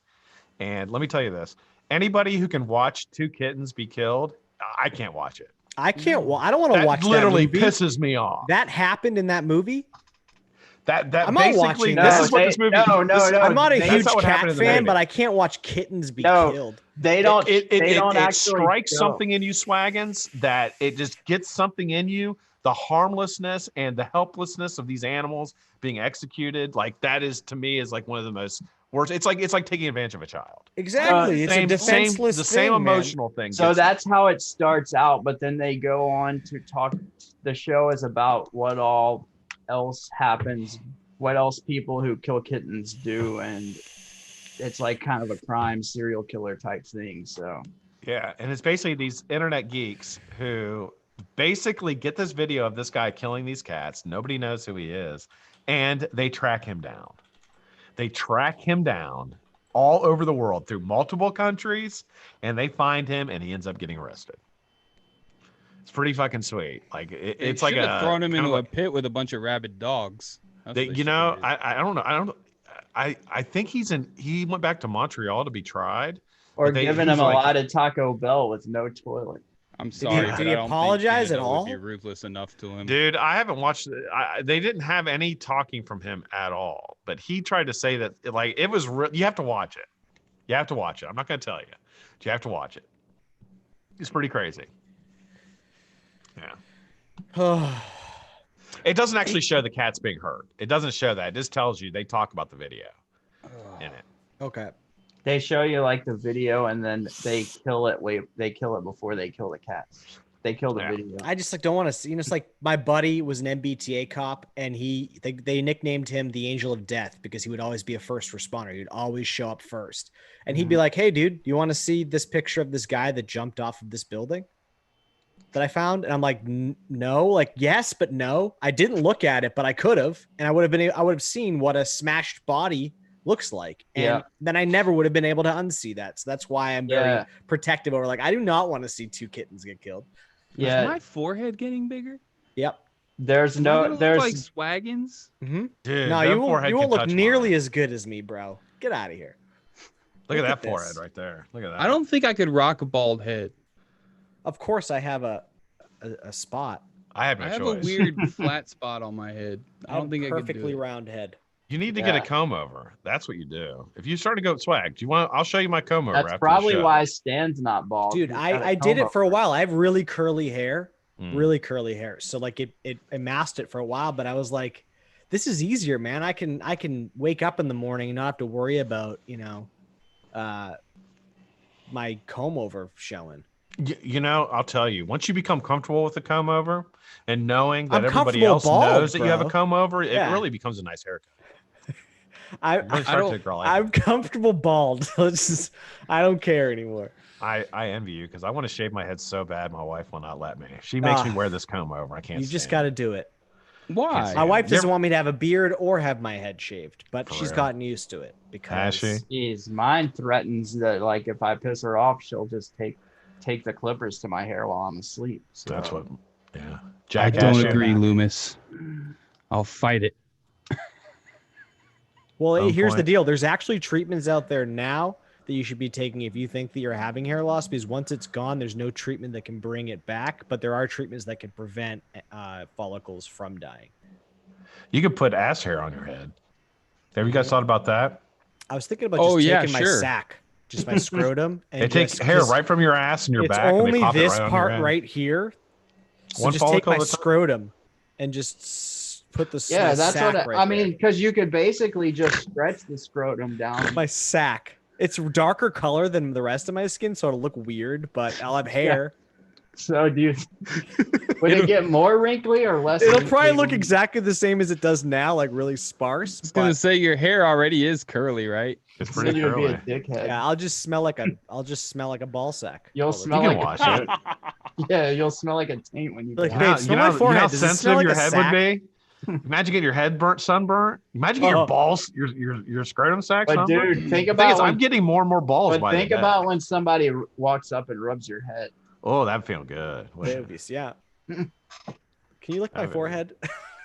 And let me tell you this: anybody who can watch two kittens be killed, I can't watch it. I can't. Well, I don't want to That watch literally that movie. pisses me off. That happened in that movie. That I'm not basically watching this that. is what this movie. No, I'm not a that's huge not what cat happened in the fan, movie. but I can't watch kittens be No. killed. They don't. It they don't actually strikes go. something in you, Swaggins, that it just gets something in you. The harmlessness and the helplessness of these animals being executed, like that is to me is like one of the most worst. It's like taking advantage of a child. Exactly. It's a defenseless the thing, same man. emotional thing. So gets- that's how it starts out, but then they go on to talk. The show is about what all else happens, what else people who kill kittens do, and it's like kind of a crime serial killer type thing. So yeah, and it's basically these internet geeks who basically get this video of this guy killing these cats. Nobody knows who he is, and they track him down. They track him down all over the world through multiple countries, and they find him, and he ends up getting arrested. It's pretty fucking sweet. Like it's like a thrown him kind into of a pit with a bunch of rabid dogs. That's They, what you should know, have did. I don't know. I think he went back to Montreal to be tried. or But giving he's him a like- lot of Taco Bell with no toilet. I'm sorry, did but he I don't think apologize at Canada would all? be ruthless enough to him. Dude, I haven't watched. They didn't have any talking from him at all. But he tried to say that, like, it was. You have to watch it. You have to watch it. I'm not going to tell you. But you have to watch it. It's pretty crazy. Yeah. It doesn't actually show the cats being hurt. It doesn't show that. It just tells you they talk about the video in it. Okay. They show you like the video, and then they kill it. They kill it before they kill the cats. They kill the Yeah. video. I just like don't want to see. You know, it's like my buddy was an MBTA cop, and they nicknamed him the Angel of Death because he would always be a first responder. He would always show up first, and he'd be like, "Hey, dude, you want to see this picture of this guy that jumped off of this building that I found?" And I'm like, "No, like yes, but no. I didn't look at it, but I could have, and I would have seen what a smashed body looks like, and Yeah. then I never would have been able to unsee that. So that's why I'm very Yeah. protective over. Like, I do not want to see two kittens get killed. Yeah, Is my forehead getting bigger? Yep. there's Am I gonna no, look there's like Swaggins. Mm-hmm. Dude, No, that you forehead won't can look touch nearly mine. as good as me, bro. Get out of here. Look at look that at this. forehead right there. Look at that. I don't think I could rock a bald head. Of course, I have a spot. I have no I have choice. a weird flat spot on my head. I have don't think a I could do perfectly it. round head. You need to get a Yeah. comb over. That's what you do. If you start to go swag, do you want? I'll show you my comb over. that's after the probably show. why Stan's not bald. Dude, He's got a I did comb it for a over. while. I have really curly hair. Mm. Really curly hair. So like it masked it for a while, but I was like, this is easier, man. I can wake up in the morning and not have to worry about, my comb over showing. You know, I'll tell you. Once you become comfortable with the comb over and knowing that I'm everybody comfortable else bald, knows that you have a bro. comb over, it Yeah. really becomes a nice haircut. I It really starts to grow like I'm comfortable bald. Let's just, I don't care anymore. I envy you because I want to shave my head so bad. My wife will not let me. She makes me Ah. wear this comb over. I can't. You just stand got it. to do it. Why? My wife doesn't Never- want me to have a beard or have my head shaved, but For she's real. gotten used to it because Has she? Jeez, mine threatens that like if I piss her off, she'll just take the clippers to my hair while I'm asleep. So That's what. Yeah. I Jack don't has you. agree, Loomis. I'll fight it. Well, On here's the point. deal. There's actually treatments out there now that you should be taking if you think that you're having hair loss, because once it's gone, there's no treatment that can bring it back, but there are treatments that can prevent follicles from dying. You could put ass hair on your head. Have you guys thought about that? I was thinking about Oh, just yeah, taking my sure. sack, just my scrotum. And They take just- hair 'cause right from your ass and your It's back. and they only pop it this right on your part head. right here. So One just take follicle my at a time? scrotum and just put the yeah, my that's sack what right I there. mean, because you could basically just stretch the scrotum down. My sack. It's darker color than the rest of my skin, so it'll look weird, but I'll have hair. So do you? Would it get more wrinkly or less? It'll wrinkly probably look when- exactly the same as it does now, like really sparse. I was gonna But say your hair already is curly, right? It's Then pretty you would be curly. a dickhead. yeah, I'll just smell like a ball sack. You'll all the smell You time. can like wash it. Yeah, you'll smell like a taint when you Like, get babe, out. smell my forehead. You know how Does it smell sensitive like your a head sack? would be? Imagine getting your head burnt, sunburnt. Imagine getting Oh. your balls, your scrotum sack But sunburnt. dude, think The thing is, about I'm getting more and more balls but by think the day. about when somebody walks up and rubs your head. Oh, that feel good. Wait a minute. Yeah. Can you lick my That'd be- forehead?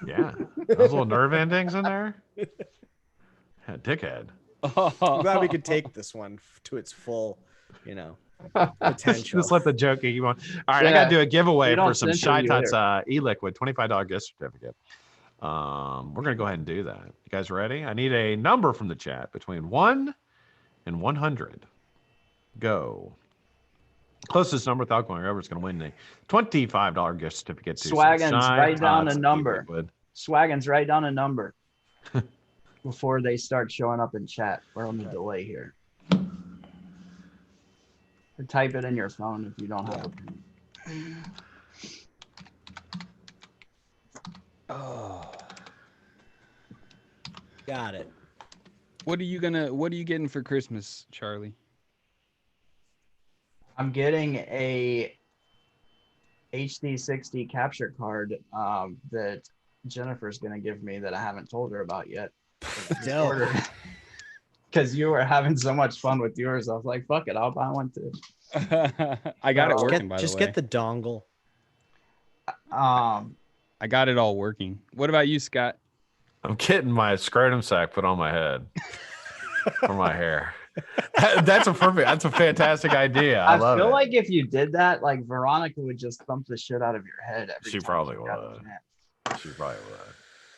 Yeah. Those little nerve endings in there. Yeah, dickhead. I'm glad we could take this one to its full, potential. Just let the joke keep on. All right, Yeah. I gotta do a giveaway We don't for some censor Shy you Tots here. e-liquid, $25 gift certificate. We're gonna go ahead and do that. You guys ready? I need a number from the chat between 1 and 100. Go. Closest number without going over is going to win the $25 gift certificate to some Swaggins, Shy write down a Tots number. e-liquid. Swaggins, write down a number before they start showing up in chat. We're on the delay here. Or type it in your phone if you don't have a pen. Oh. Got it. What are you getting for Christmas, Charlie? I'm getting a HD60 capture card that Jennifer's gonna give me that I haven't told her about yet. Dope. Because you were having so much fun with yours, I was like, "Fuck it, I'll buy one too." I got it working, by the way. Just get the dongle. Um, I got it all working. What about you, Scott? I'm getting my scrotum sack put on my head for my hair. That's a fantastic idea. I love feel it. like if you did that, like Veronica would just thump the shit out of your head every She time probably got would. a chance. She probably would.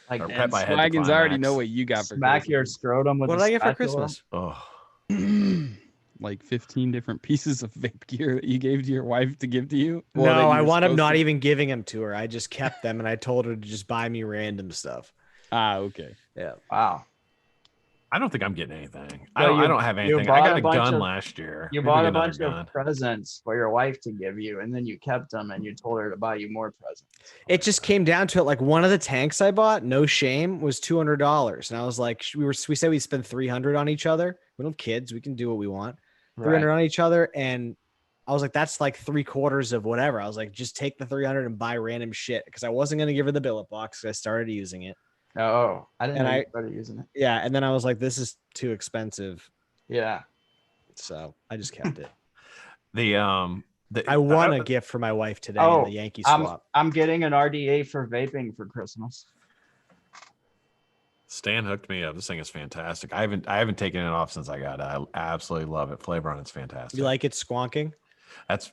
Like, Or and pet my head to Swaggins, I already climax. know what you got for smack your Christmas. scrotum with What a did I get for spatula. Christmas? Oh, Like 15 different pieces of vape gear that you gave to your wife to give to you? Well, that No, you I were wound up supposed not to- even giving them to her. I just kept them and I told her to just buy me random stuff. Ah, okay. Yeah. Wow. I don't think I'm getting anything. Well, I don't have you anything. I bought got a a bunch gun of- last year. You Maybe bought get a another bunch gun. of presents for your wife to give you, and then you kept them and you told her to buy you more presents. It just came down to it. Like one of the tanks I bought, no shame, was $200. And I was like, we said we spend 300 on each other. We don't have kids. We can do what we want. 300 on each other. And I was like, that's like 3/4 of whatever. I was like, just take the 300 and buy random shit. Cause I wasn't going to give her the billet box. I started using it. Oh, I didn't And know you I- started using it. Yeah. And then I was like, this is too expensive. Yeah. So I just kept it. I won a gift for my wife today Oh, in the Yankee swap. I'm getting an RDA for vaping for Christmas. Stan hooked me up. This thing is fantastic. I haven't taken it off since I got it. I absolutely love it. Flavor on it's fantastic. You like it squonking? That's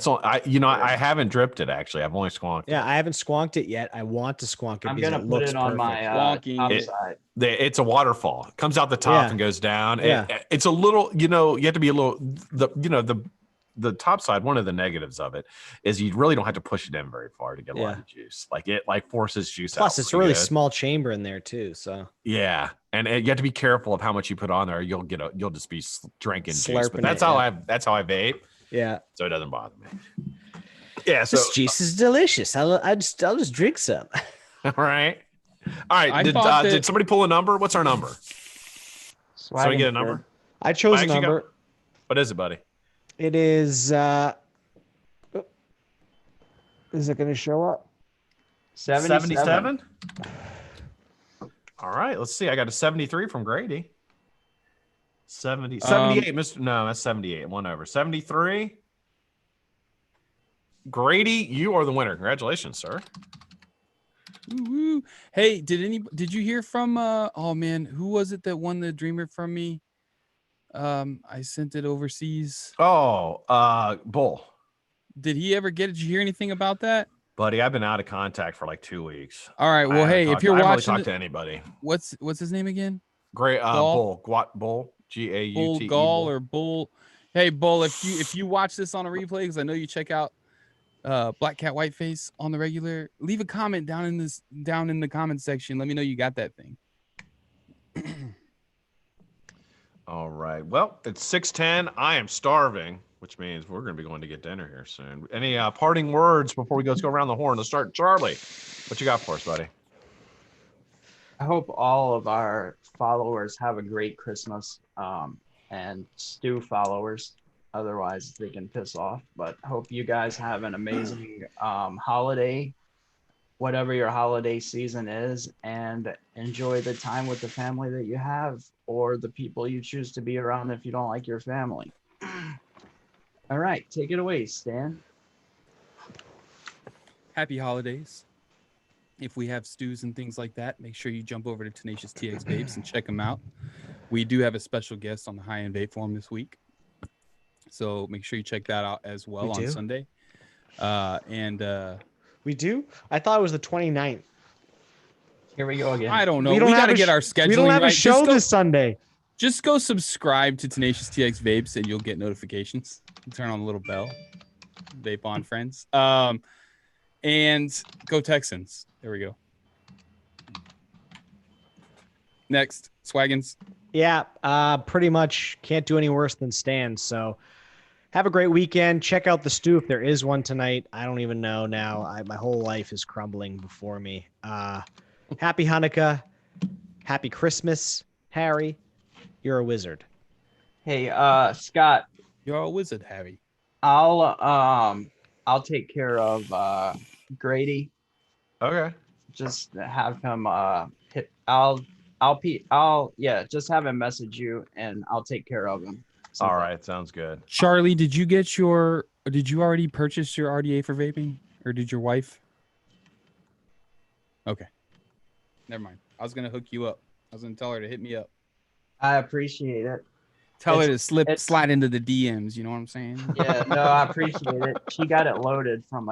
all. I haven't dripped it actually. I've only squonked. Yeah, I haven't squonked it yet. I want to squonk it. I'm because gonna put looks it on perfect. my Squonking. outside. It's a waterfall. It comes out the top Yeah. and goes down. Yeah. It's a little, you have to be a little, the top side, one of the negatives of it is you really don't have to push it in very far to get a lot of juice. Like it forces juice out. Plus, it's a pretty really good. small chamber in there too. So Yeah. And you have to be careful of how much you put on there. You'll just be drinking juice. But Slurping that's it, how yeah. that's how I vape. yeah, So it doesn't bother me. Yeah. So this juice is delicious. I'll just drink some. all right. All right. I Did thought that- somebody pull a number? What's our number? So we get a number? I chose I a actually got- number. What is it, buddy? It is. Is it going to show up? 77. All right, let's see. I got a 73 from Grady. 78. Mr. No, that's 78. One over. 73. Grady, you are the winner. Congratulations, sir. Woo-woo. Hey, did you hear from oh man, who was it that won the Dreamer from me? I sent it overseas. Oh, Bull. Did he ever get it? Did you hear anything about that? Buddy, I've been out of contact for like 2 weeks. All right. Well, hey, if you're I haven't watching, really talked to anybody. what's his name again? Great, Gall? Bull, G-A-U-T-E. Bull Gall or Bull? Hey, Bull, if you watch this on a replay, because I know you check out Blackcat Whiteface on the regular, leave a comment down in the comment section. Let me know you got that thing. All right. Well, it's 6:10. I am starving, which means we're going to be going to get dinner here soon. Any parting words before we go? Let's go around the horn. Let's start. Charlie, what you got for us, buddy? I hope all of our followers have a great Christmas, and Stu followers. Otherwise, they can piss off. But hope you guys have an amazing holiday, whatever your holiday season is, and enjoy the time with the family that you have or the people you choose to be around if you don't like your family. All right, take it away, Stan. Happy holidays. If we have stews and things like that, make sure you jump over to Tenacious TX Vapes and check them out. We do have a special guest on the High End Vape Forum this week, so make sure you check that out as well on Sunday. We do? I thought it was the 29th. Here we go again. I don't know. We We don't got have to a get sh- our scheduling We don't have right. a show this Sunday. Just go subscribe to Tenacious TX Vapes and you'll get notifications. Turn on the little bell. Vape on, friends. And go Texans. There we go. Next, Swaggins. Yeah, pretty much can't do any worse than Stan. So have a great weekend. Check out the stew if there is one tonight. I don't even know now. My whole life is crumbling before me. Happy Hanukkah. Happy Christmas, Harry. You're a wizard. Hey, Scott, You're a wizard, Harry. I'll take care of Grady. Okay. Just have him hit. Just have him message you, and I'll take care of him. All right. Sounds good. Charlie, did you already purchase your RDA for vaping? Or did your wife? Okay. Never mind. I was going to hook you up. I was going to tell her to hit me up. I appreciate it. Tell her to slide into the DMs. You know what I'm saying? Yeah, no, I appreciate it. She got it loaded from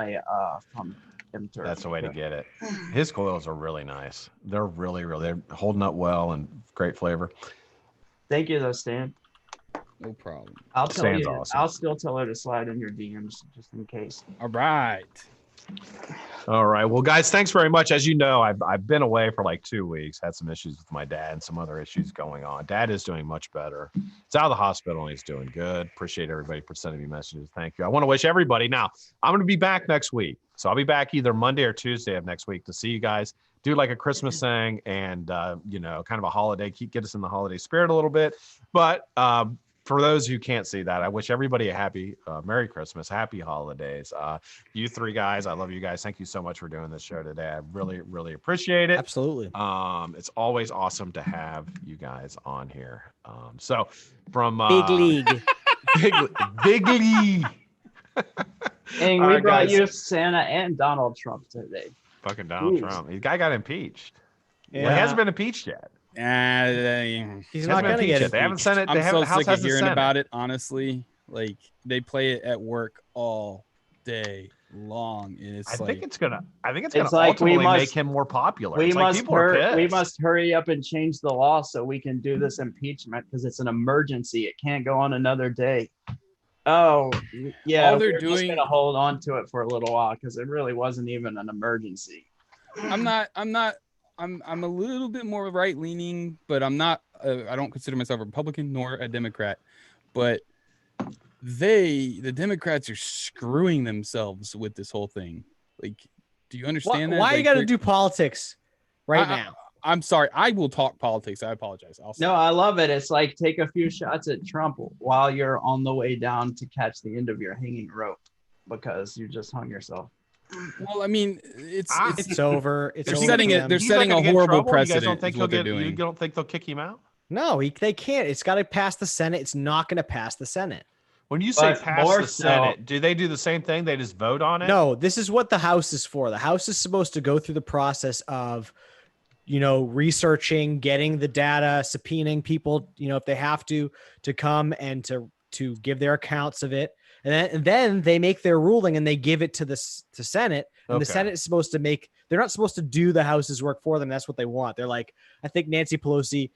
Inter. That's the way to get it. His coils are really nice. They're they're holding up well and great flavor. Thank you, though, Stan. No problem. I'll tell Stan's you. awesome. I'll still tell her to slide in your DMs just in case. All right. All right. Well, guys, thanks very much. As you know, I've been away for like 2 weeks, had some issues with my dad and some other issues going on. Dad is doing much better. He's out of the hospital and he's doing good. Appreciate everybody for sending me messages. Thank you. I want to wish everybody now, I'm going to be back next week. So I'll be back either Monday or Tuesday of next week to see you guys, do like a Christmas thing and, kind of a holiday, get us in the holiday spirit a little bit. But, for those who can't see that, I wish everybody a happy Merry Christmas, happy holidays. You three guys, I love you guys. Thank you so much for doing this show today. I really, really appreciate it. Absolutely. It's always awesome to have you guys on here. So from Big league. big league. And All we right, brought guys. you Santa and Donald Trump today. Fucking Donald Jeez. Trump. The guy got impeached. Yeah. Well, he hasn't been impeached yet. He's Hasn't not been going to impeached get yet. it. They haven't sent it. I'm so the House sick of hasn't hearing sent about it, honestly. Like, they play it at work all day long. And it's I like, think it's gonna It's like ultimately we must- make him more popular. We It's like must people are pissed. we must hurry up and change the law so we can do this impeachment because it's an emergency. It can't go on another day. Oh, yeah. All they're we're just doing- gonna hold on to it for a little while because it really wasn't even an emergency. I'm a little bit more right leaning, but I'm not, I don't consider myself a Republican nor a Democrat, but the Democrats are screwing themselves with this whole thing. Like, do you understand that? Why you Like, got to they're- do politics right now? I'm sorry. I will talk politics. I apologize. No, I love it. It's like take a few shots at Trump while you're on the way down to catch the end of your hanging rope because you just hung yourself. Well, I mean, it's It's over. It's They're over setting for it- them. they're He's setting not gonna a get in horrible trouble? You guys precedent don't think is what he'll they're doing. You don't think they'll kick him out? No, they can't. It's got to pass the Senate. It's not going to pass the Senate. When you say But pass more the so- Senate, do they do the same thing? They just vote on it? No, this is what the House is for. The House is supposed to go through the process of, researching, getting the data, subpoenaing people, if they have to come and to give their accounts of it. And then they make their ruling and they give it to the Senate. And the Okay. Senate is supposed to they're not supposed to do the House's work for them. That's what they want. They're like, I think Nancy Pelosi,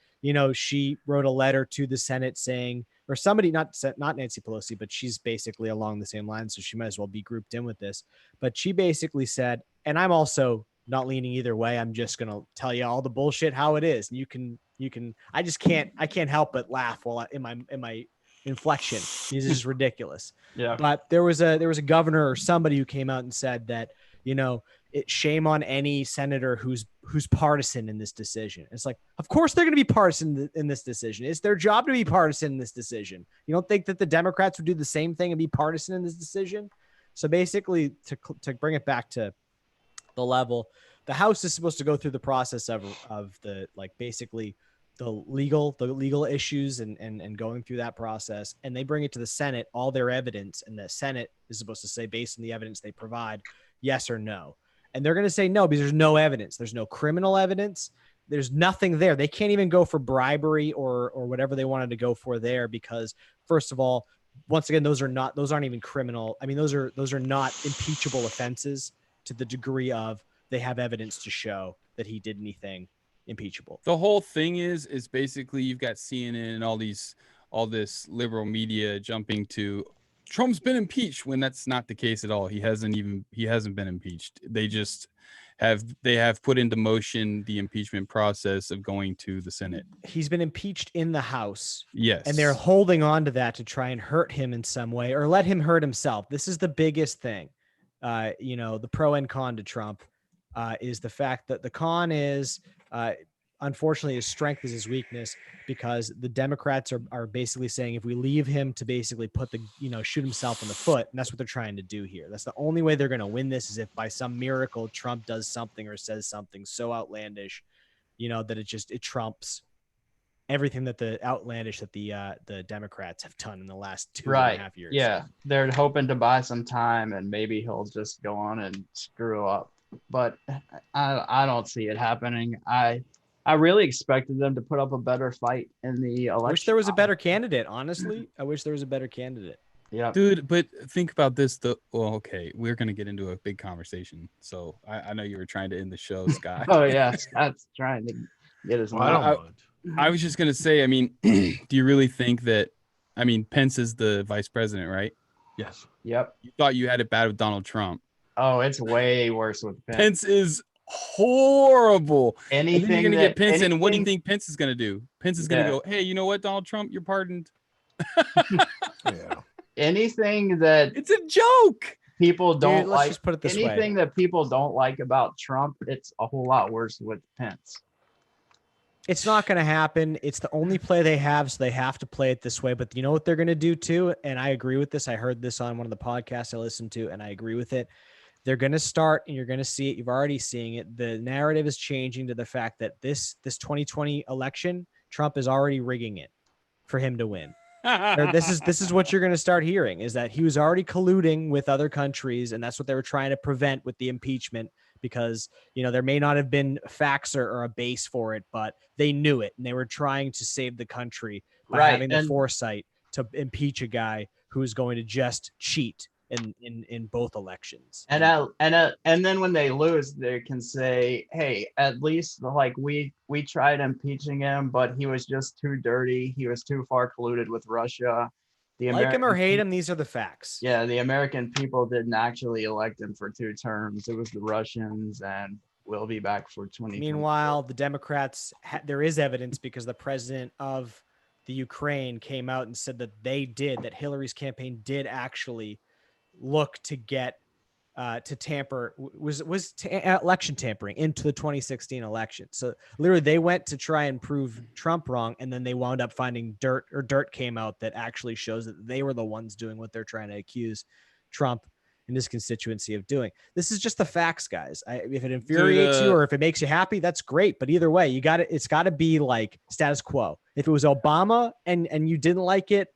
she wrote a letter to the Senate saying, or somebody, not Nancy Pelosi, but she's basically along the same lines. So she might as well be grouped in with this. But she basically said, and I'm also not leaning either way. I'm just going to tell you all the bullshit, how it is. And you can, I can't help but laugh while in my inflection. This is ridiculous. Yeah. But there was a governor or somebody who came out and said that, shame on any senator who's partisan in this decision. It's like, of course they're going to be partisan in this decision. It's their job to be partisan in this decision. You don't think that the Democrats would do the same thing and be partisan in this decision? So basically, to bring it back to the level, the House is supposed to go through the process of the basically the legal issues and going through that process, and they bring it to the Senate, all their evidence, and the Senate is supposed to say, based on the evidence they provide, yes or no. And they're going to say no because there's no evidence. There's no criminal evidence. There's nothing there. They can't even go for bribery or whatever they wanted to go for there because, first of all, once again, those aren't even criminal. I mean, those are not impeachable offenses to the degree of they have evidence to show that he did anything impeachable. The whole thing is basically you've got CNN and all this liberal media jumping to Trump's been impeached when that's not the case at all. He hasn't been impeached. They have put into motion the impeachment process of going to the Senate. He's been impeached in the House. Yes. And they're holding on to that to try and hurt him in some way or let him hurt himself. This is the biggest thing. The pro and con to Trump is the fact that the con is, unfortunately, his strength is his weakness because the Democrats are basically saying if we leave him to basically shoot himself in the foot, and that's what they're trying to do here. That's the only way they're going to win this is if by some miracle Trump does something or says something so outlandish, that it trumps everything that the Democrats have done in the last 2.5 years. Yeah, they're hoping to buy some time and maybe he'll just go on and screw up. But I don't see it happening. I really expected them to put up a better fight in the election. I wish there was a better candidate, honestly. I wish there was a better candidate. Yeah. Dude, but think about this. Okay, we're going to get into a big conversation. So I know you were trying to end the show, Scott. Oh, yeah. Scott's trying to get his I was just going to say, I mean, do you really think that, Pence is the vice president, right? Yes. Yep. You thought you had it bad with Donald Trump. Oh, it's way worse with Pence. Pence is horrible. Anything you're going to get Pence in. What do you think Pence is going to do? Pence is going to go, hey, you know what, Donald Trump, you're pardoned. Yeah. Anything that it's a joke. People don't let's like. just put it this anything way. that people don't like about Trump, it's a whole lot worse with Pence. It's not going to happen. It's the only play they have, so they have to play it this way. But you know what they're going to do too? And I agree with this. I heard this on one of the podcasts I listened to, and I agree with it. They're going to start, and you're going to see it. You've already seeing it. The narrative is changing to the fact that this 2020 election, Trump is already rigging it for him to win. This is what you're going to start hearing is that he was already colluding with other countries, and that's what they were trying to prevent with the impeachment because, there may not have been facts or a base for it, but they knew it, and they were trying to save the country by having the foresight to impeach a guy who's going to just cheat in both elections. And then when they lose, they can say, hey, at least we tried impeaching him, but he was just too dirty. He was too far colluded with Russia. Like him or hate him, these are the facts. Yeah, the American people didn't actually elect him for 2 terms. It was the Russians, and we'll be back for 20. Meanwhile, the Democrats, there is evidence because the president of the Ukraine came out and said that Hillary's campaign did actually look to get to tamper election tampering into the 2016 election. So literally they went to try and prove Trump wrong, and then they wound up finding dirt came out that actually shows that they were the ones doing what they're trying to accuse Trump and his constituency of doing. This is just the facts, guys. If it infuriates you or if it makes you happy, that's great. But either way, it's got to be like status quo. If it was Obama and you didn't like it,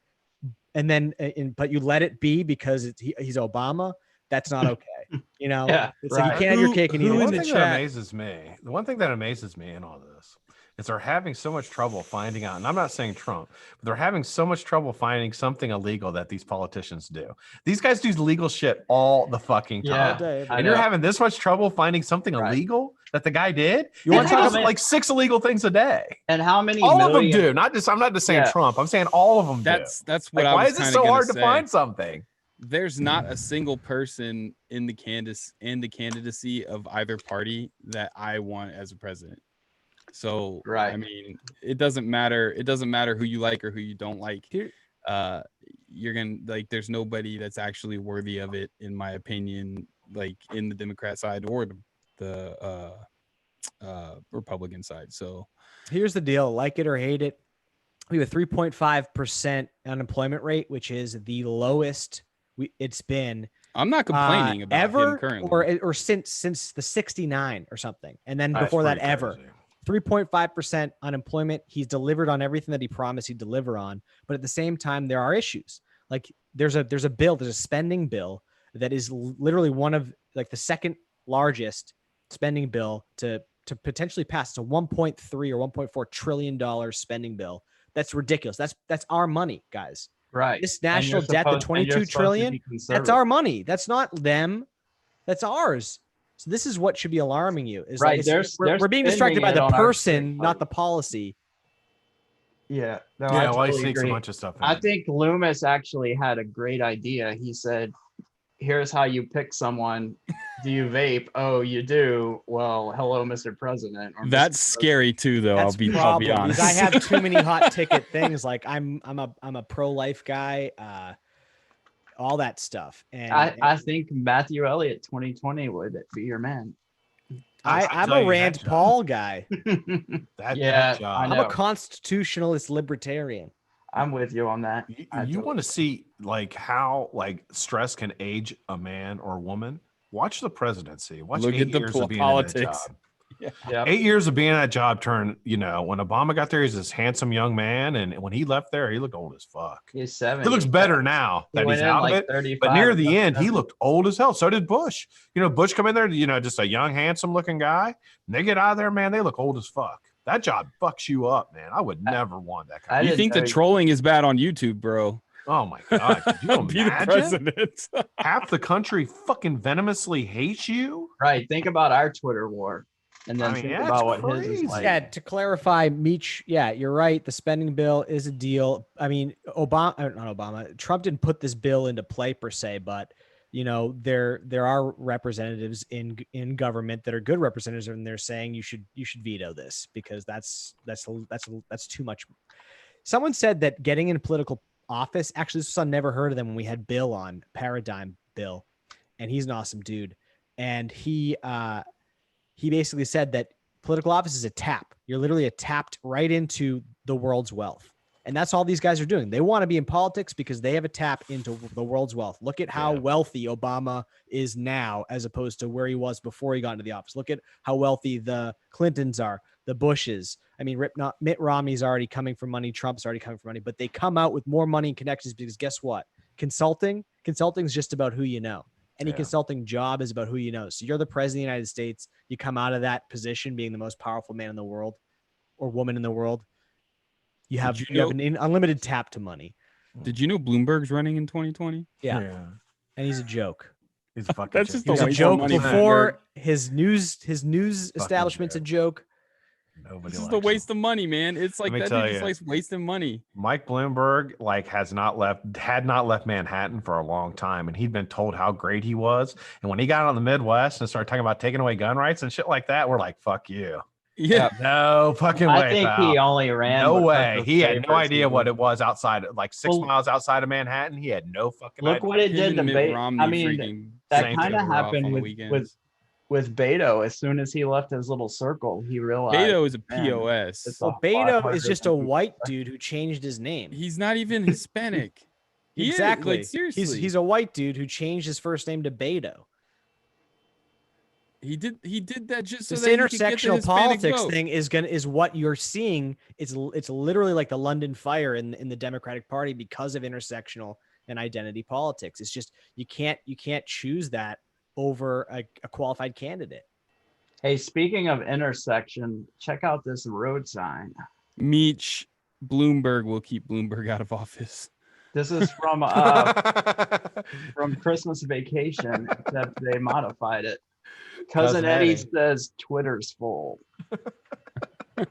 and then but you let it be because he's Obama, that's not okay. Yeah, it's like you can't have your cake and eat it. The one thing that amazes me in all this is they're having so much trouble finding out, and I'm not saying Trump, but they're having so much trouble finding something illegal that these politicians do. These guys do legal shit all the fucking time. Yeah, and you're having this much trouble finding something illegal that the guy did? You And want to talk about like 6 illegal things a day. And how many all million... of them do. I'm not just saying Trump. I'm saying all of them do. That's what why is it so hard to find something? There's not a single person in the candidacy of either party that I want as a president. So I mean, it doesn't matter. It doesn't matter who you like or who you don't like. You're gonna there's nobody that's actually worthy of it, in my opinion, like in the Democrat side or the Republican side. So here's the deal: like it or hate it, we have a 3.5% unemployment rate, which is the lowest it's been. I'm not complaining about ever him currently or since the 69 or something, and then before that ever. 3.5% unemployment. He's delivered on everything that he promised he'd deliver on. But at the same time, there are issues. Like there's a spending bill that is literally one of like the second largest spending bill to potentially pass. It's a 1.3 or 1.4 trillion dollars spending bill. That's ridiculous. That's our money, guys. Right. This national debt, the 22 trillion, that's our money. That's not them. That's ours. So this is what should be alarming you. Is right. Like we're being distracted by the person, not the policy. Yeah. No, Yeah, I well, he totally sneaks a agree. bunch of stuff in. I think Loomis actually had a great idea. He said, here's how you pick someone. Do you vape? Oh, you do. Well, hello, Mr. President. Or That's Mr. scary too, though. That's I'll be problem, honest. because I have too many hot ticket things. Like I'm a pro-life guy, all that stuff. And I think Matthew Elliott 2020 would be your man. I'm a Rand Paul guy. That job. I I'm know. a constitutionalist libertarian. I'm with you on that. You want to see like how like stress can age a man or a woman? Watch the presidency. Watch Look 8 at the years of being politics. in that job. Yeah. 8 years of being in that job turn, when Obama got there, he's this handsome young man. And when he left there, he looked old as fuck. He's 70. He looks better now that he's out of it. 35, But near the end, he looked old as hell. So did Bush. Bush come in there, just a young, handsome looking guy. And they get out of there, man, they look old as fuck. That job fucks you up, man. I would never want that kind of You think the trolling is bad on YouTube, bro? Oh my God. Could you Be the imagine? president. Half the country fucking venomously hates you. Right. Think about our Twitter war. And then think about what his is like. Yeah, to clarify, Meech, yeah, you're right. The spending bill is a deal. I mean, Trump didn't put this bill into play per se, but there are representatives in government that are good representatives, and they're saying you should veto this because that's too much. Someone said that getting in political office, actually, this was on Never Heard of Them when we had Bill on, Paradigm Bill, and he's an awesome dude, and he basically said that political office is a tap. You're literally tapped right into the world's wealth. And that's all these guys are doing. They want to be in politics because they have a tap into the world's wealth. Look at how wealthy Obama is now as opposed to where he was before he got into the office. Look at how wealthy the Clintons are, the Bushes. I mean, Mitt Romney's already coming for money. Trump's already coming for money. But they come out with more money and connections because guess what? Consulting is just about who you know. Any consulting job is about who you know. So you're the president of the United States. You come out of that position being the most powerful man in the world or woman in the world. You have an unlimited tap to money. Did you know Bloomberg's running in 2020? Yeah. And he's a joke. He's a fucking That's just He's a a waste joke of money. before his news establishment's a joke. Nobody This is likes the him. waste of money, man. It's like Let me that tell dude just you. likes wasting money. Mike Bloomberg had not left Manhattan for a long time, and he'd been told how great he was. And when he got out in the Midwest and started talking about taking away gun rights and shit like that, we're like, "Fuck you." Yeah. No fucking way. I think pal. he only ran. No because way. of He had no favorites. idea what it was outside, like 6 Well, miles outside of Manhattan. He had no fucking Look idea. what it Him did to and Mitt Beto. Romney I mean, freaking that same kind of together off happened on the with weekends. Beto. As soon as he left his little circle, he realized Beto is a man, POS. it's Well, a lot Beto harder is just than a people white think. dude who changed his name. He's not even Hispanic. He is, Exactly. like, seriously. He's a white dude who changed his first name to Beto. He did that just so This that he could get the intersectional Hispanic politics vote. thing is what you're seeing. It's literally like the London fire in the Democratic Party because of intersectional and identity politics. It's just you can't choose that over a qualified candidate. Hey, speaking of intersection, check out this road sign. Meech Bloomberg will keep Bloomberg out of office. This is from Christmas Vacation, except they modified it. Cousin Eddie says Twitter's full. I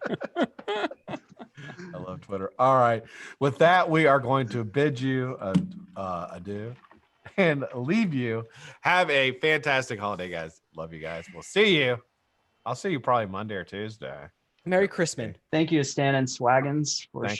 love Twitter. All right. With that, we are going to bid you adieu and leave you. Have a fantastic holiday, guys. Love you guys. We'll see you. I'll see you probably Monday or Tuesday. Merry Christmas. Thank you, Stan and Swaggins, for Thank